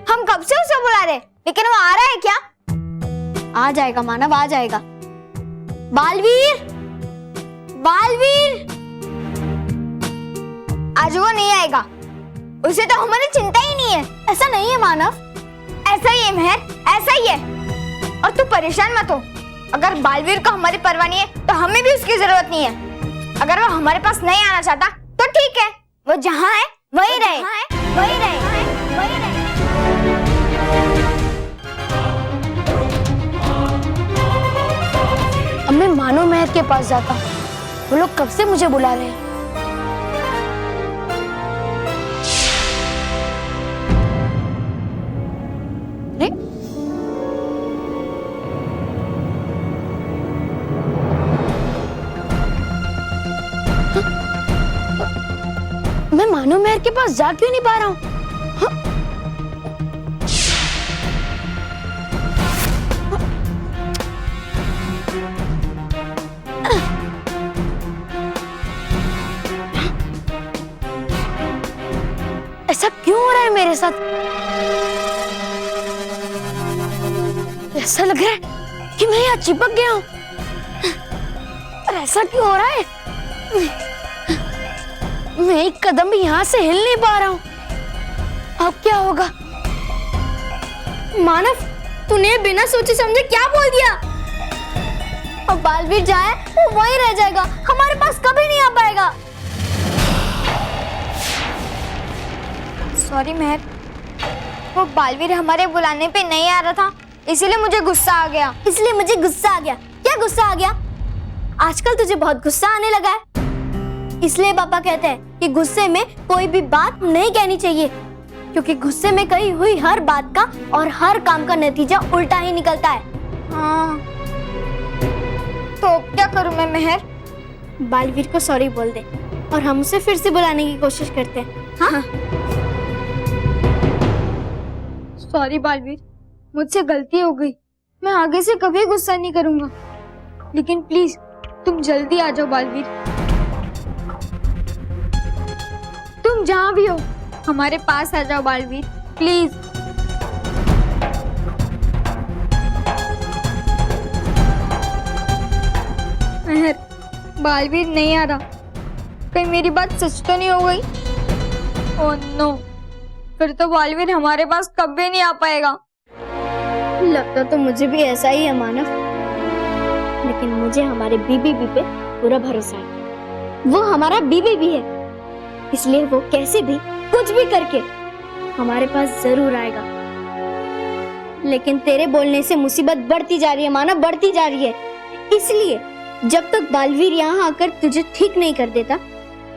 B: हम कब से उसे बुला रहे, लेकिन वो आ रहा है क्या? आ जाएगा मानव, आ जाएगा। बालवीर, बालवीर आज वो नहीं आएगा, उसे तो हमारी चिंता ही नहीं है। ऐसा नहीं है मानव, ऐसा ही है मेहर, ऐसा ही है। और तू परेशान मत हो, अगर बालवीर को हमारी परवाह नहीं है तो हमें भी उसकी जरूरत नहीं है। अगर वो हमारे पास नहीं आना चाहता तो ठीक है, वो जहाँ है वही रहे, वही रहे, वही रहे। अब मैं मानो मेहर के पास जाता हूँ, वो लोग कब से मुझे बुला रहे हैं। मैं मानो मेहर के पास जा क्यों नहीं पा रहा हूँ? ऐसा क्यों हो रहा है मेरे साथ? ऐसा लग रहा है कि मैं यहाँ चिपक गया हूँ। और ऐसा क्यों हो रहा है? मैं एक कदम भी यहाँ से हिल नहीं पा रहा हूँ। अब क्या होगा? मानव, तूने बिना सोचे समझे क्या बोल दिया? अब बालवीर जाए वो वहीं रह जाएगा, हमारे पास कभी नहीं आ पाएगा। सॉरी मेहर, वो बालवीर हमारे बुलाने पे नहीं आ रहा था, इसीलिए मुझे गुस्सा आ गया। इसलिए मुझे गुस्सा आ गया? क्या गुस्सा आ गया? आजकल तुझे बहुत गुस्सा आने लगा है, इसलिए पापा कहते हैं कि गुस्से में कोई भी बात नहीं कहनी चाहिए, क्योंकि गुस्से में कही हुई हर बात का और हर काम का नतीजा उल्टा ही निकलता है। हाँ, तो क्या करूं मैं मेहर? बालवीर को सॉरी बोल दे और हम उसे फिर से बुलाने की कोशिश करते हैं। हाँ? सॉरी बालवीर, मुझसे गलती हो गई, मैं आगे से कभी गुस्सा नहीं करूंगा, लेकिन प्लीज तुम जल्दी आ जाओ बालवीर। तुम जहाँ भी हो हमारे पास आ जाओ बालवीर, प्लीज। मेहर, बालवीर नहीं आ रहा, कहीं मेरी बात सच तो नहीं हो गई? ओह नो, फिर तो बालवीर हमारे पास कभी नहीं आ पाएगा। लगता तो मुझे भी ऐसा ही है मानव, लेकिन मुझे हमारे बीबी पे पूरा भरोसा है। वो हमारा बीबी भी है, इसलिए वो कैसे भी कुछ भी करके हमारे पास जरूर आएगा। लेकिन तेरे बोलने से मुसीबत बढ़ती जा रही है मानव, बढ़ती जा रही है। इसलिए जब तक बालवीर यहाँ आकर तुझे ठीक नहीं कर देता,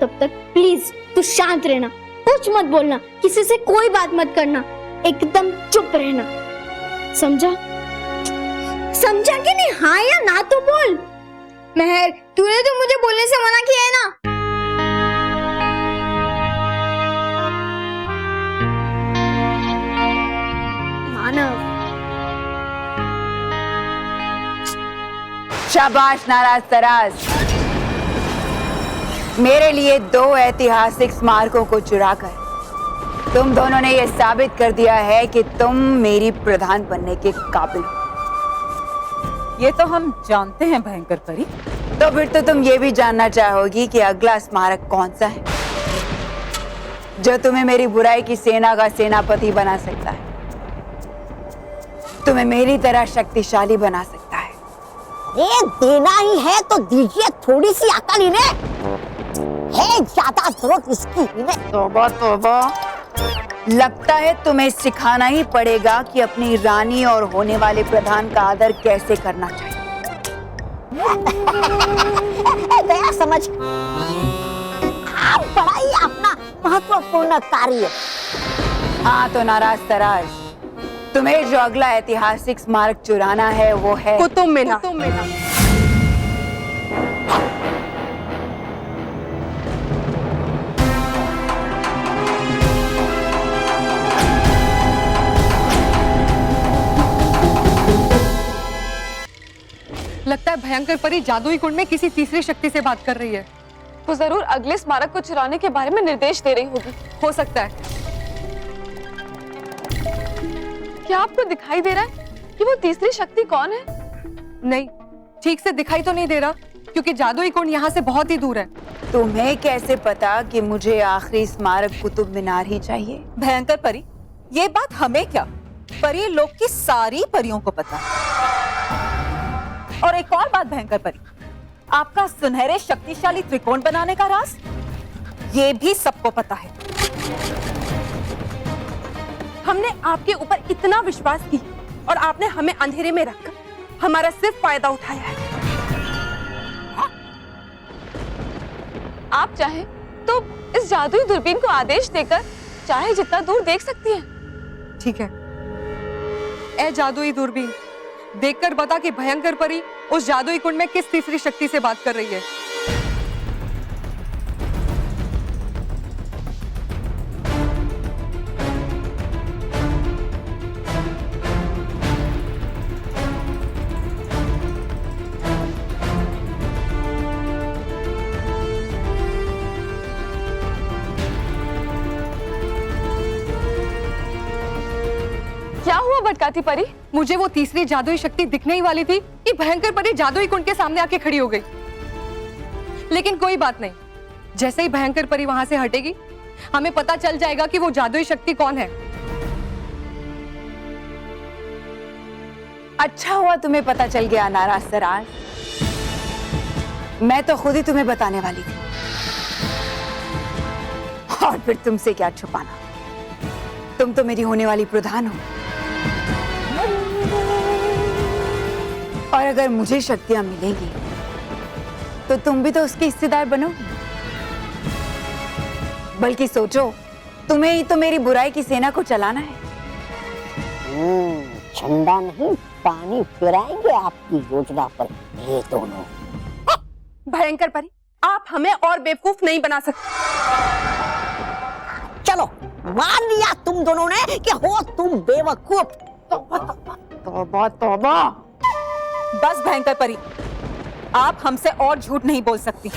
B: तब तक प्लीज तू शांत रहना, कुछ मत बोलना, किसी से कोई बात मत करना, एकदम चुप रहना, समझा? समझा कि नहीं? हाँ या ना तो बोल। मेहर, तूने तो मुझे बोलने से मना किया है ना? मानव,
E: शाबाश नाराज तराज, मेरे लिए 2 ऐतिहासिक स्मारकों को चुराकर तुम दोनों ने यह साबित कर दिया है कि तुम मेरी प्रधान बनने के काबिल हो।
G: ये तो हम जानते हैं भयंकर परी।
E: तो फिर तो तुम ये भी जानना चाहोगी कि अगला स्मारक कौन सा है जो तुम्हें मेरी बुराई की सेना का सेनापति बना सकता है, तुम्हें मेरी तरह शक्तिशाली बना सकता है।
H: ये देना ही है तो दीजिए थोड़ी सी अकल इन्हें, है ज्यादा जरूरत इसकी इन्हें।
E: तौबा तौबा, लगता है तुम्हें सिखाना ही पड़ेगा कि अपनी रानी और होने वाले प्रधान का आदर कैसे करना चाहिए।
H: दया समझ, आप बड़ा ही अपना महत्वपूर्ण कार्य।
E: हाँ तो नाराज तराज, तुम्हें जो अगला ऐतिहासिक स्मारक चुराना है वो है
D: कुतुब मीनार।
F: लगता है भयंकर परी जादुई कुंड में किसी तीसरी शक्ति से बात कर रही है। वो जरूर अगले स्मारक को चुराने के बारे में निर्देश दे रही होगी। हो सकता है। क्या आपको दिखाई दे रहा है कि वो तीसरी शक्ति कौन है? नहीं, ठीक से दिखाई तो नहीं दे रहा,
G: क्योंकि जादुई कुंड यहाँ से बहुत ही दूर है।
E: तुम्हें कैसे पता कि मुझे आखिरी स्मारक कुतुब मीनार ही चाहिए?
G: भयंकर परी, ये बात हमें क्या, परी लोग की सारी परियों को पता है। और एक और बात भयंकर परी, आपका सुनहरे शक्तिशाली त्रिकोण बनाने का राज, ये भी सबको पता है।
L: हमने आपके ऊपर इतना विश्वास किया और आपने हमें अंधेरे में रखकर हमारा सिर्फ फायदा उठाया है। आप चाहे तो इस जादुई दूरबीन को आदेश देकर चाहे जितना दूर देख सकती हैं।
G: ठीक है। ए जादुई दूरबीन, देखकर बता कि भयंकर परी उस जादुई कुंड में किस तीसरी शक्ति से बात कर रही है।
L: क्या हुआ भटकाती परी?
G: मुझे वो तीसरी जादुई शक्ति दिखने ही वाली थी कि भयंकर परी जादुई कुंड के सामने आके खड़ी हो गई। लेकिन कोई बात नहीं, जैसे ही भयंकर परी वहां से हटेगी हमें पता चल जाएगा कि वो जादुई शक्ति कौन है।
E: अच्छा हुआ तुम्हें पता चल गया नाराज सराज, मैं तो खुद ही तुम्हें बताने वाली थी। और फिर तुमसे क्या छुपाना, तुम तो मेरी होने वाली प्रधान हो। और अगर मुझे शक्तियां मिलेंगी तो तुम भी तो उसकी हिस्सेदार बनोगी। बल्कि सोचो, तुम्हें ही तो मेरी बुराई की सेना को चलाना है।
H: झंडा नहीं, पानी फिराएंगे आपकी योजना पर ये दोनों।
L: भयंकर परी, आप हमें और बेवकूफ नहीं बना सकते।
H: चलो, मान लिया तुम दोनों ने कि हो तुम बेवकूफ।
E: तौबा तौबा।
G: बस भयंकर परी, आप हमसे और झूठ नहीं बोल सकती।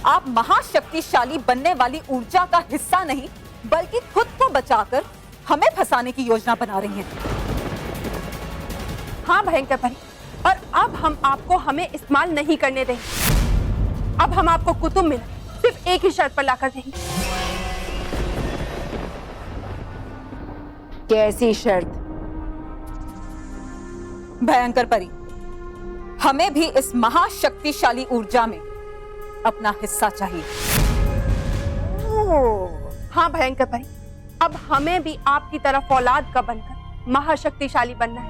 G: आप महाशक्तिशाली बनने वाली ऊर्जा का हिस्सा नहीं, बल्कि खुद को बचाकर हमें फंसाने की योजना बना रही हैं।
L: हाँ भयंकर परी, और अब हम आपको हमें इस्तेमाल नहीं करने देंगे। अब हम आपको कुतुब मीनार सिर्फ एक ही शर्त पर लाकर देंगे।
E: कैसी शर्त?
G: भयंकर परी, हमें भी इस महाशक्तिशाली ऊर्जा में अपना हिस्सा चाहिए।
L: हाँ भयंकर परी, अब हमें भी आपकी तरह औलाद का बनकर महाशक्तिशाली बनना है,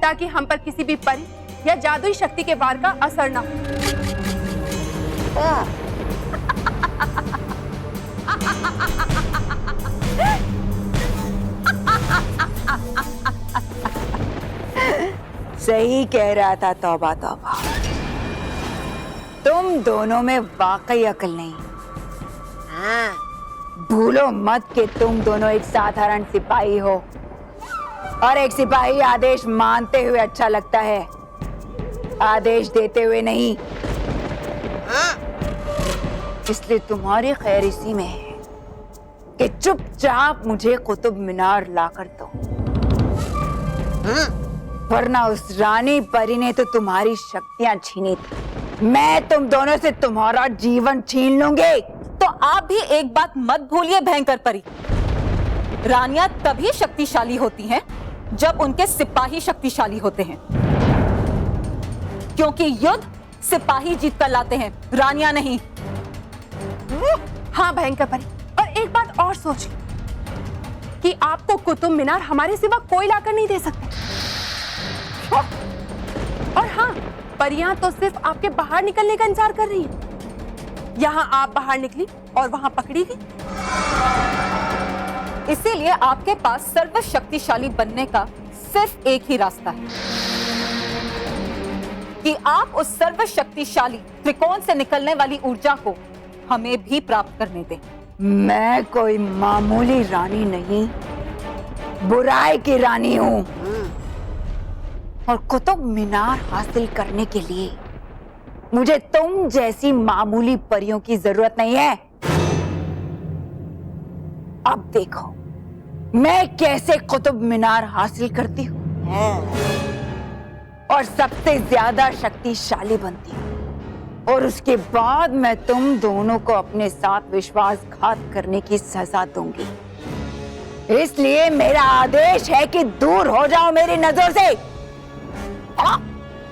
L: ताकि हम पर किसी भी परी या जादुई शक्ति के वार का असर ना हो।
E: सही कह रहा था, तौबा तौबा। तुम दोनों में वाकई अकल नहीं।
H: हाँ।
E: भूलो मत कि तुम दोनों एक साधारण सिपाही हो, और एक सिपाही आदेश मानते हुए अच्छा लगता है, आदेश देते हुए नहीं। इसलिए तुम्हारी खैर इसी में है कि चुपचाप मुझे कुतुब मीनार लाकर दो, वरना उस रानी परी ने तो तुम्हारी शक्तियां छीनी थी। मैं तुम दोनों से तुम्हारा जीवन छीन लूंगी।
G: तो आप भी एक बात मत भूलिए भयंकर परी, रानियां तभी शक्तिशाली होती हैं जब उनके सिपाही शक्तिशाली होते हैं, क्योंकि युद्ध सिपाही जीत कर लाते हैं, रानियां नहीं।
L: हाँ भयंकर परी, और एक बात और सोचिए कि आपको कुतुब मीनार हमारे सिवा कोई लाकर नहीं दे सकता। और हाँ, परियां तो सिर्फ आपके बाहर निकलने का इंतजार कर रही हैं। यहाँ आप बाहर निकली और वहां पकड़ी गई।
G: इसीलिए आपके पास सर्वशक्तिशाली बनने का सिर्फ एक ही रास्ता है कि आप उस सर्वशक्तिशाली त्रिकोण से निकलने वाली ऊर्जा को हमें भी प्राप्त करने दें।
E: मैं कोई मामूली रानी नहीं, बुराई की रानी हूँ, और कुतुब मीनार हासिल करने के लिए मुझे तुम जैसी मामूली परियों की जरूरत नहीं है। अब देखो मैं कैसे कुतुब मीनार हासिल करती हूँ। और सबसे ज्यादा शक्तिशाली बनती हूँ, और उसके बाद मैं तुम दोनों को अपने साथ विश्वासघात करने की सजा दूंगी। इसलिए मेरा आदेश है कि दूर हो जाओ मेरी नजरों से,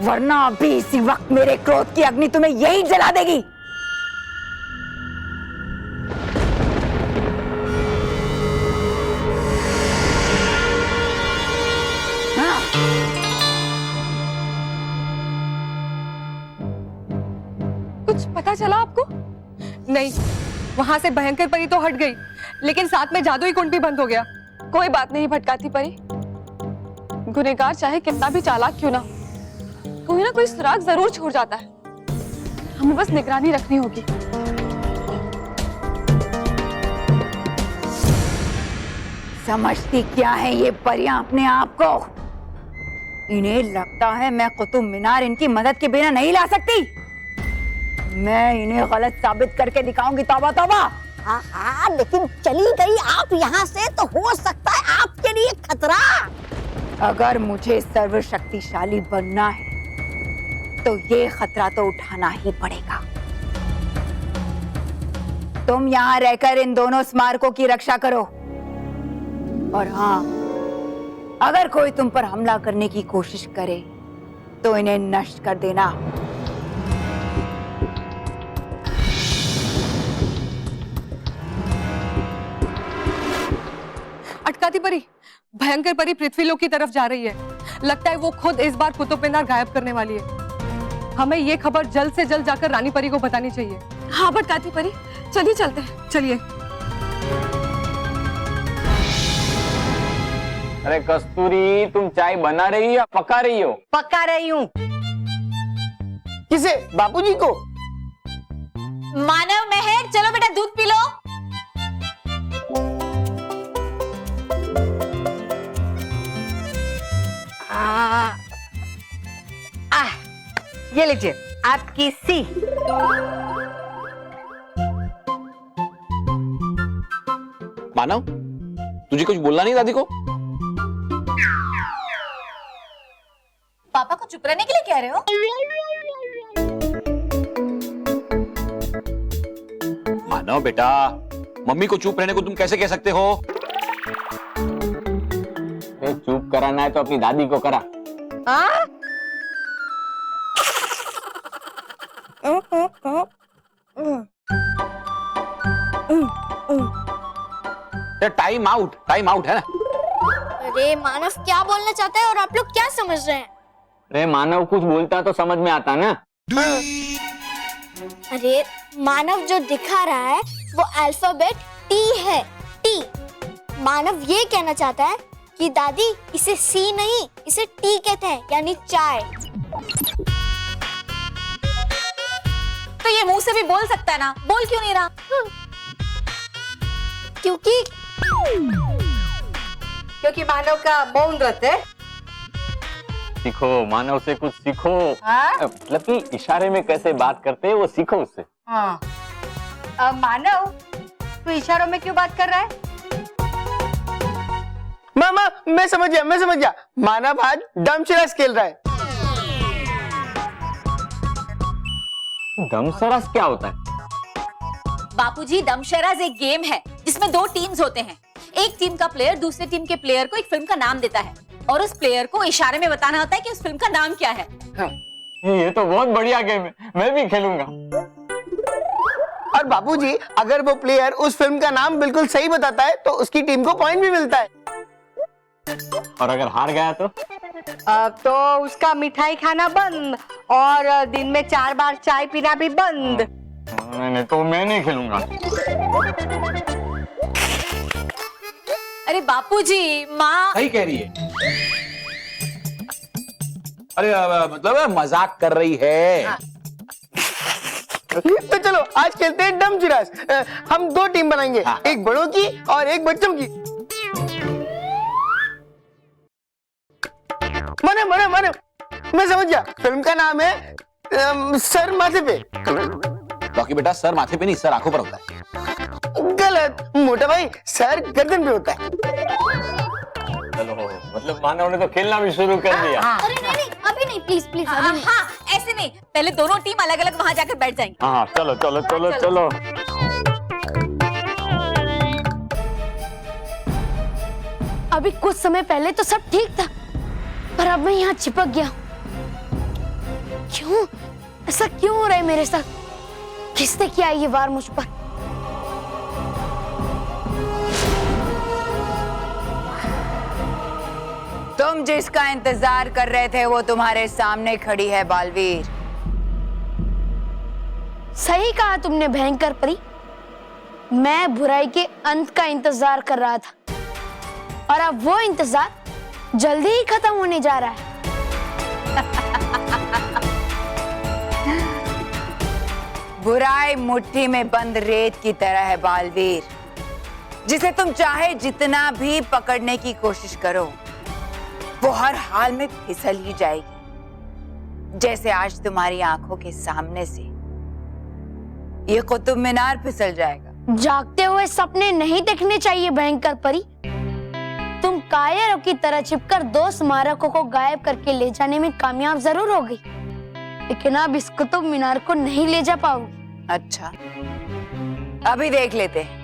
E: वरना अभी इसी वक्त मेरे क्रोध की अग्नि तुम्हें यही जला देगी। हाँ।
L: कुछ पता चला आपको? नहीं, वहां से भयंकर परी तो हट गई, लेकिन साथ में जादुई कुंड भी बंद हो गया। कोई बात नहीं भटकाती परी, गुनहगार चाहे कितना भी चालाक क्यों ना, कोई ना कोई सुराग जरूर छोड़ जाता है। हमें बस निगरानी रखनी होगी।
E: समझती क्या है ये परियां अपने आप को? इन्हें लगता है मैं कुतुब मीनार इनकी मदद के बिना नहीं ला सकती। मैं इन्हें गलत साबित करके दिखाऊंगी। तौबा तौबा।
H: हाँ, लेकिन चली गई आप यहाँ से तो हो सकता है आपके लिए खतरा।
E: अगर मुझे सर्वशक्तिशाली बनना है तो ये खतरा तो उठाना ही पड़ेगा। तुम यहाँ रहकर इन दोनों स्मारकों की रक्षा करो, और हाँ, अगर कोई तुम पर हमला करने की कोशिश करे तो इन्हें नष्ट कर देना।
L: अटकाती परी, भयंकर परी पृथ्वीलोक की तरफ जा रही है। लगता है वो खुद इस बार कुतुब मीनार गायब करने वाली है। हमें ये खबर जल्द से जल्द जाकर रानी परी को बतानी चाहिए। हाँ भटकाती परी, चलिए चलते हैं। चलिए।
K: अरे कस्तूरी, तुम चाय बना रही हो या पका रही हो?
H: पका रही हूँ।
C: किसे? बापूजी को?
I: मानव, महर, चलो बेटा दूध पी लो।
H: ये लीजिए आपकी सी।
J: मानव, तुझे कुछ बोलना नहीं दादी को?
I: पापा को चुप रहने के लिए कह रहे हो?
J: मानव बेटा, मम्मी को चुप रहने को तुम कैसे कह सकते हो?
K: चुप कराना है तो अपनी दादी को करा।
J: टाइम आउट है ना।
B: अरे मानव क्या बोलना चाहता है और आप लोग क्या समझ रहे हैं?
K: अरे मानव कुछ बोलता तो समझ में आता ना।
B: अरे मानव जो दिखा रहा है वो अल्फाबेट टी है, टी। मानव ये कहना चाहता है कि दादी इसे सी नहीं, इसे टी कहते हैं, यानी चाय।
I: तो ये मुंह से भी बोल सकता है ना, बोल क्यों नहीं रहा?
H: क्योंकि मानव का मौन व्रत है।
K: सीखो, मानव से कुछ सीखो।
H: हाँ?
K: मतलब कि इशारे में कैसे बात करते हैं वो सीखो उससे।
H: हाँ। मानव, तू इशारों में क्यों बात कर रहा है?
C: मामा, मैं समझ गया। मानव आज दमशराज खेल रहा है।
K: दमशराज क्या होता है?
I: बापूजी, दमशराज एक गेम है जिसमें दो टीम्स होते हैं। एक टीम का प्लेयर दूसरे टीम के प्लेयर को एक फिल्म का नाम देता है और उस प्लेयर को इशारे में बताना होता है कि उस फिल्म का नाम क्या है।
K: हाँ। ये तो बहुत बढ़िया गेम है, मैं भी खेलूंगा।
C: और बापूजी, अगर वो प्लेयर उस फिल्म का नाम बिल्कुल सही बताता है तो उसकी टीम को पॉइंट भी मिलता है।
K: और अगर हार गया
H: तो उसका मिठाई खाना बंद और दिन में 4 बार चाय पीना भी बंद।
K: नहीं तो मैं नहीं खेलूंगा।
I: अरे बापूजी, माँ
J: सही कह रही है। अरे मतलब मजाक कर रही है।
C: तो चलो आज खेलते हैं डमशराज। हम 2 टीम बनाएंगे, एक बड़ों की और एक बच्चों की। माने मैं समझ गया, फिल्म का नाम है सर माथे पे।
J: बाकी बेटा, सर माथे पे नहीं, सर आंखों पर होता है।
C: गलत मोटा भाई, सर गर्दन पे होता है।
K: चलो मतलब मानव ने तो खेलना भी शुरू कर दिया।
B: अरे नहीं अभी नहीं, प्लीज प्लीज अभी नहीं।
H: हाँ ऐसे नहीं, पहले दोनों टीम अलग अलग वहां जाकर बैठ जाएंगे।
K: हाँ चलो चलो चलो चलो।
B: अभी कुछ समय पहले तो सब ठीक था, पर अब मैं यहाँ चिपक गया। क्यों ऐसा क्यों हो रहा है मेरे साथ? किसने किया ये वार मुझ पर?
E: तुम जिसका इंतजार कर रहे थे वो तुम्हारे सामने खड़ी है बालवीर।
B: सही कहा तुमने भयंकर परी। मैं बुराई के अंत का इंतजार कर रहा था, और अब वो इंतजार जल्दी ही खत्म होने जा रहा है।
E: बुराई मुट्ठी में बंद रेत की तरह है बालवीर, जिसे तुम चाहे जितना भी पकड़ने की कोशिश करो वो हर हाल में फिसल ही जाएगी, जैसे आज तुम्हारी आंखों के सामने से ये कुतुब मीनार फिसल जाएगा।
B: जागते हुए सपने नहीं देखने चाहिए भयंकर परी। तुम कायरों की तरह छिपकर 2 स्मारकों को गायब करके ले जाने में कामयाब जरूर हो गई, लेकिन अब इस कुतुब मीनार को नहीं ले जा पाओगी।
E: अच्छा, अभी देख लेते हैं।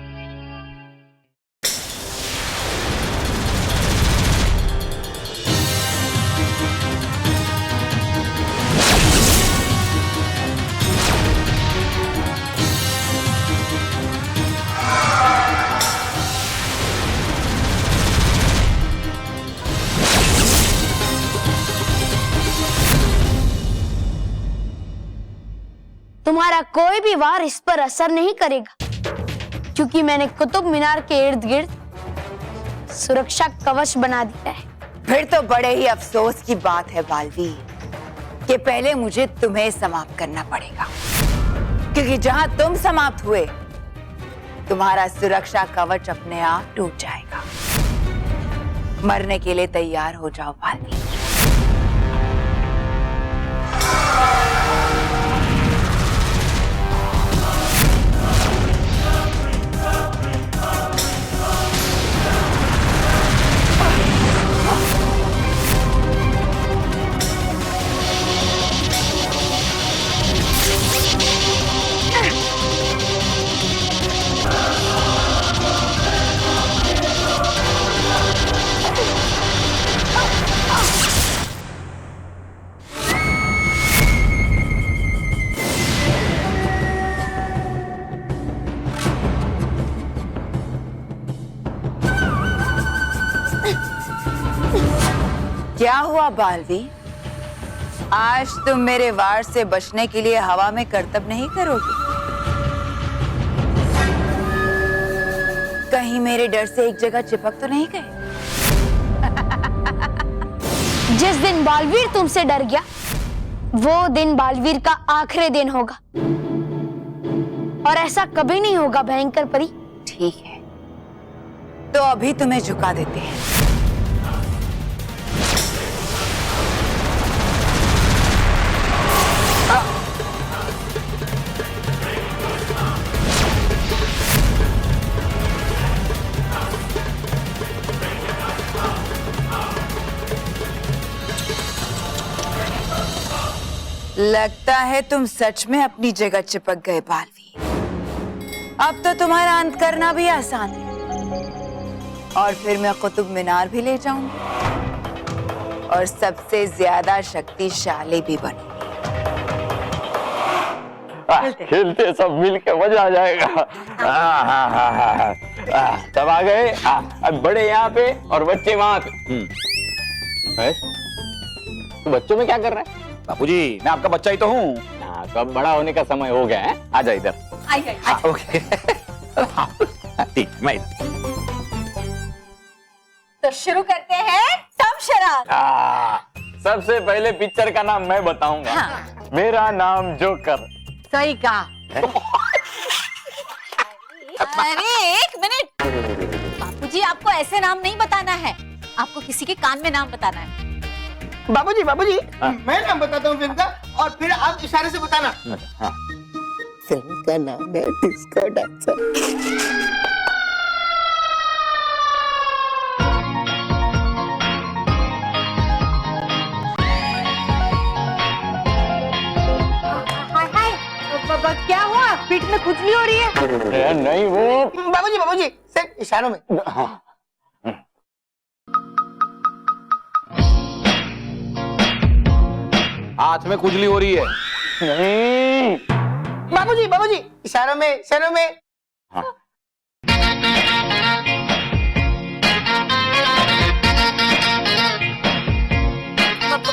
B: तुम्हारा कोई भी वार इस पर असर नहीं करेगा, क्योंकि मैंने कुतुब मीनार के इर्द गिर्द सुरक्षा कवच बना दिया है।
E: फिर तो बड़े ही अफसोस की बात है बालवीर कि पहले मुझे तुम्हें समाप्त करना पड़ेगा, क्योंकि जहां तुम समाप्त हुए तुम्हारा सुरक्षा कवच अपने आप टूट जाएगा। मरने के लिए तैयार हो जाओ बालवीर। क्या हुआ बालवीर? आज तुम मेरे वार से बचने के लिए हवा में करतब नहीं करोगे? कहीं मेरे डर से एक जगह चिपक तो नहीं गए?
B: जिस दिन बालवीर तुमसे डर गया, वो दिन बालवीर का आखिरी दिन होगा, और ऐसा कभी नहीं होगा भयंकर परी।
E: ठीक है, तो अभी तुम्हें झुका देते हैं। लगता है तुम सच में अपनी जगह चिपक गए बालवीर। अब तो तुम्हारा अंत करना भी आसान है, और फिर मैं कुतुब मीनार भी ले जाऊंगी और सबसे ज्यादा शक्तिशाली भी बनूंगी।
K: खेलते सब मिल के मजा आ जाएगा। सब आ गए। अब बड़े यहाँ पे और बच्चे वहां पे। तो बच्चों में क्या कर रहा है?
J: बापूजी, मैं आपका बच्चा ही तो हूँ।
K: हाँ, तो अब बड़ा होने का समय हो गया है। आ जा इधर।
J: ओके। ठीक, मैं
H: तो शुरू करते हैं टम शराब।
K: सबसे पहले पिक्चर का नाम मैं बताऊंगा।
H: हाँ।
K: मेरा नाम जोकर।
H: सही कहा। अरे एक मिनट, बापूजी आपको ऐसे नाम नहीं बताना है, आपको किसी के कान में नाम बताना है।
A: बाबूजी मैं नाम बताता हूँ फिल्म का, और फिर आप इशारे से बताना।
O: फिल्म का नाम है डिस्को डांसर।
B: में खुजली हो रही है?
K: नहीं वो
C: बाबूजी सिर्फ इशारों में।
J: हाथ में खुजली हो रही है।
K: नहीं
C: बाबूजी इशारों में।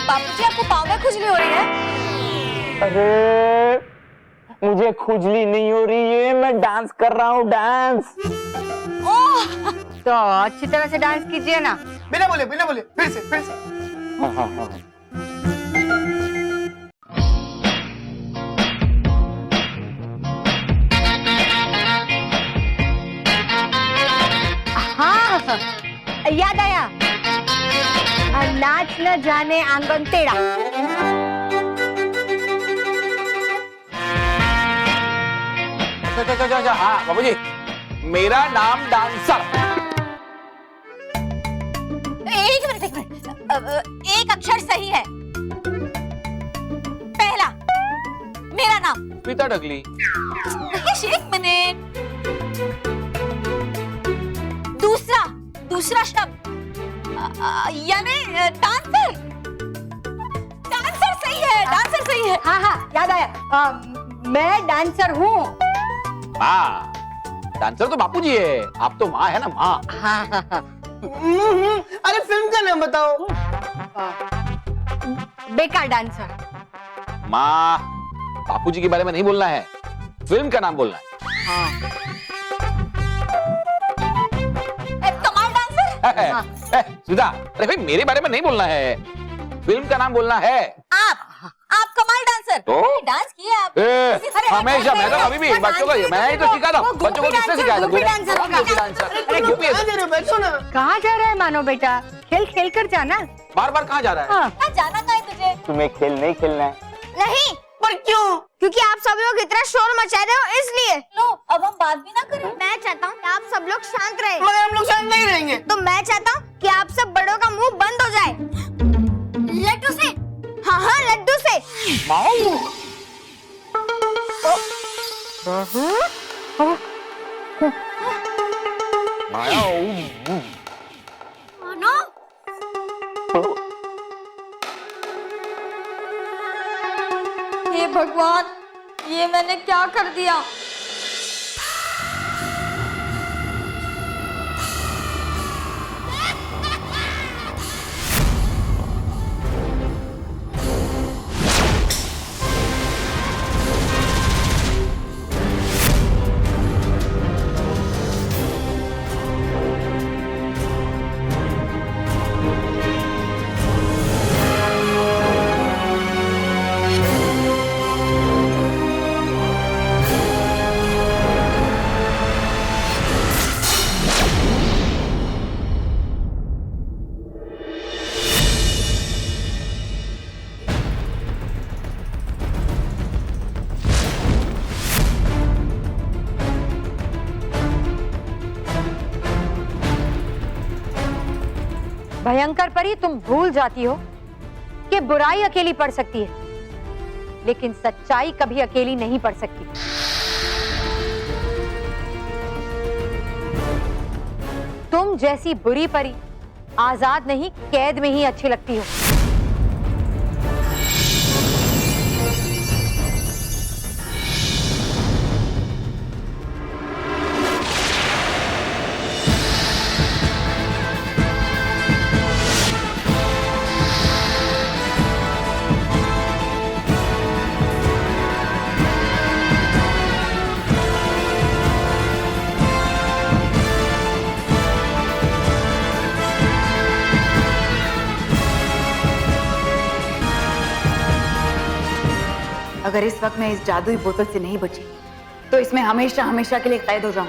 I: बापूजी आपको पाँव में खुजली हो रही है?
K: अरे मुझे खुजली नहीं हो रही है, मैं डांस कर रहा हूँ, डांस।
M: तो अच्छी तरह से डांस कीजिए ना।
C: बिना बोले फिर से।
B: हाँ, याद आया, नाच न जाने आंगन टेढ़ा।
J: अच्छा, हाँ बाबूजी, मेरा नाम डांसर।
I: एक मिनट, एक अक्षर सही है। पहला मेरा नाम
J: स्मिता डगली।
I: एक मिनट। दूसरा शब्द यानी डांसर सही है।
M: हाँ, याद आया, मैं डांसर हूँ।
J: माँ, डांसर तो बापूजी है, आप तो माँ है ना, माँ।
C: अरे फिल्म का नाम बताओ।
M: बेकार डांसर।
J: माँ, बापूजी के बारे में नहीं बोलना है, फिल्म का नाम बोलना है।
I: कमाल डांसर।
J: सुधा, अरे भाई मेरे बारे में नहीं बोलना है, फिल्म का नाम बोलना है।
I: आप कमाल डांसर।
J: तो?
I: डांस किया आप?
J: हमेशा मैं तो अभी भी बच्चों को मैं ही तो सिखाता हूँ। बच्चों को किसने सिखाया था?
M: कहाँ जा रहा है मानो बेटा? खेल कर जाना।
J: बार कहाँ जा रहा है?
I: जाना कहाँ है तुझे?
K: तुम्हें खेल नहीं खेलना है?
B: नहीं, पर क्यों? क्योंकि आप सब लोग इतना शोर मचा रहे हो इसलिए।
I: लो, अब हम बात भी ना करें।
B: मैं चाहता हूँ कि आप सब लोग शांत रहें।
C: मगर हम लोग शांत नहीं रहेंगे।
B: तो मैं चाहता हूँ कि आप सब बड़ों का मुंह बंद हो जाए। लड्डू से? हाँ, लड्डू से।
I: हे भगवान, ये मैंने क्या कर दिया?
M: भयंकर परी, तुम भूल जाती हो कि बुराई अकेली पड़ सकती है, लेकिन सच्चाई कभी अकेली नहीं पड़ सकती। तुम जैसी बुरी परी आजाद नहीं, कैद में ही अच्छी लगती हो।
E: अगर इस वक्त मैं इस जादुई बोतल से नहीं बची तो इसमें हमेशा हमेशा के लिए कैद हो जाऊं।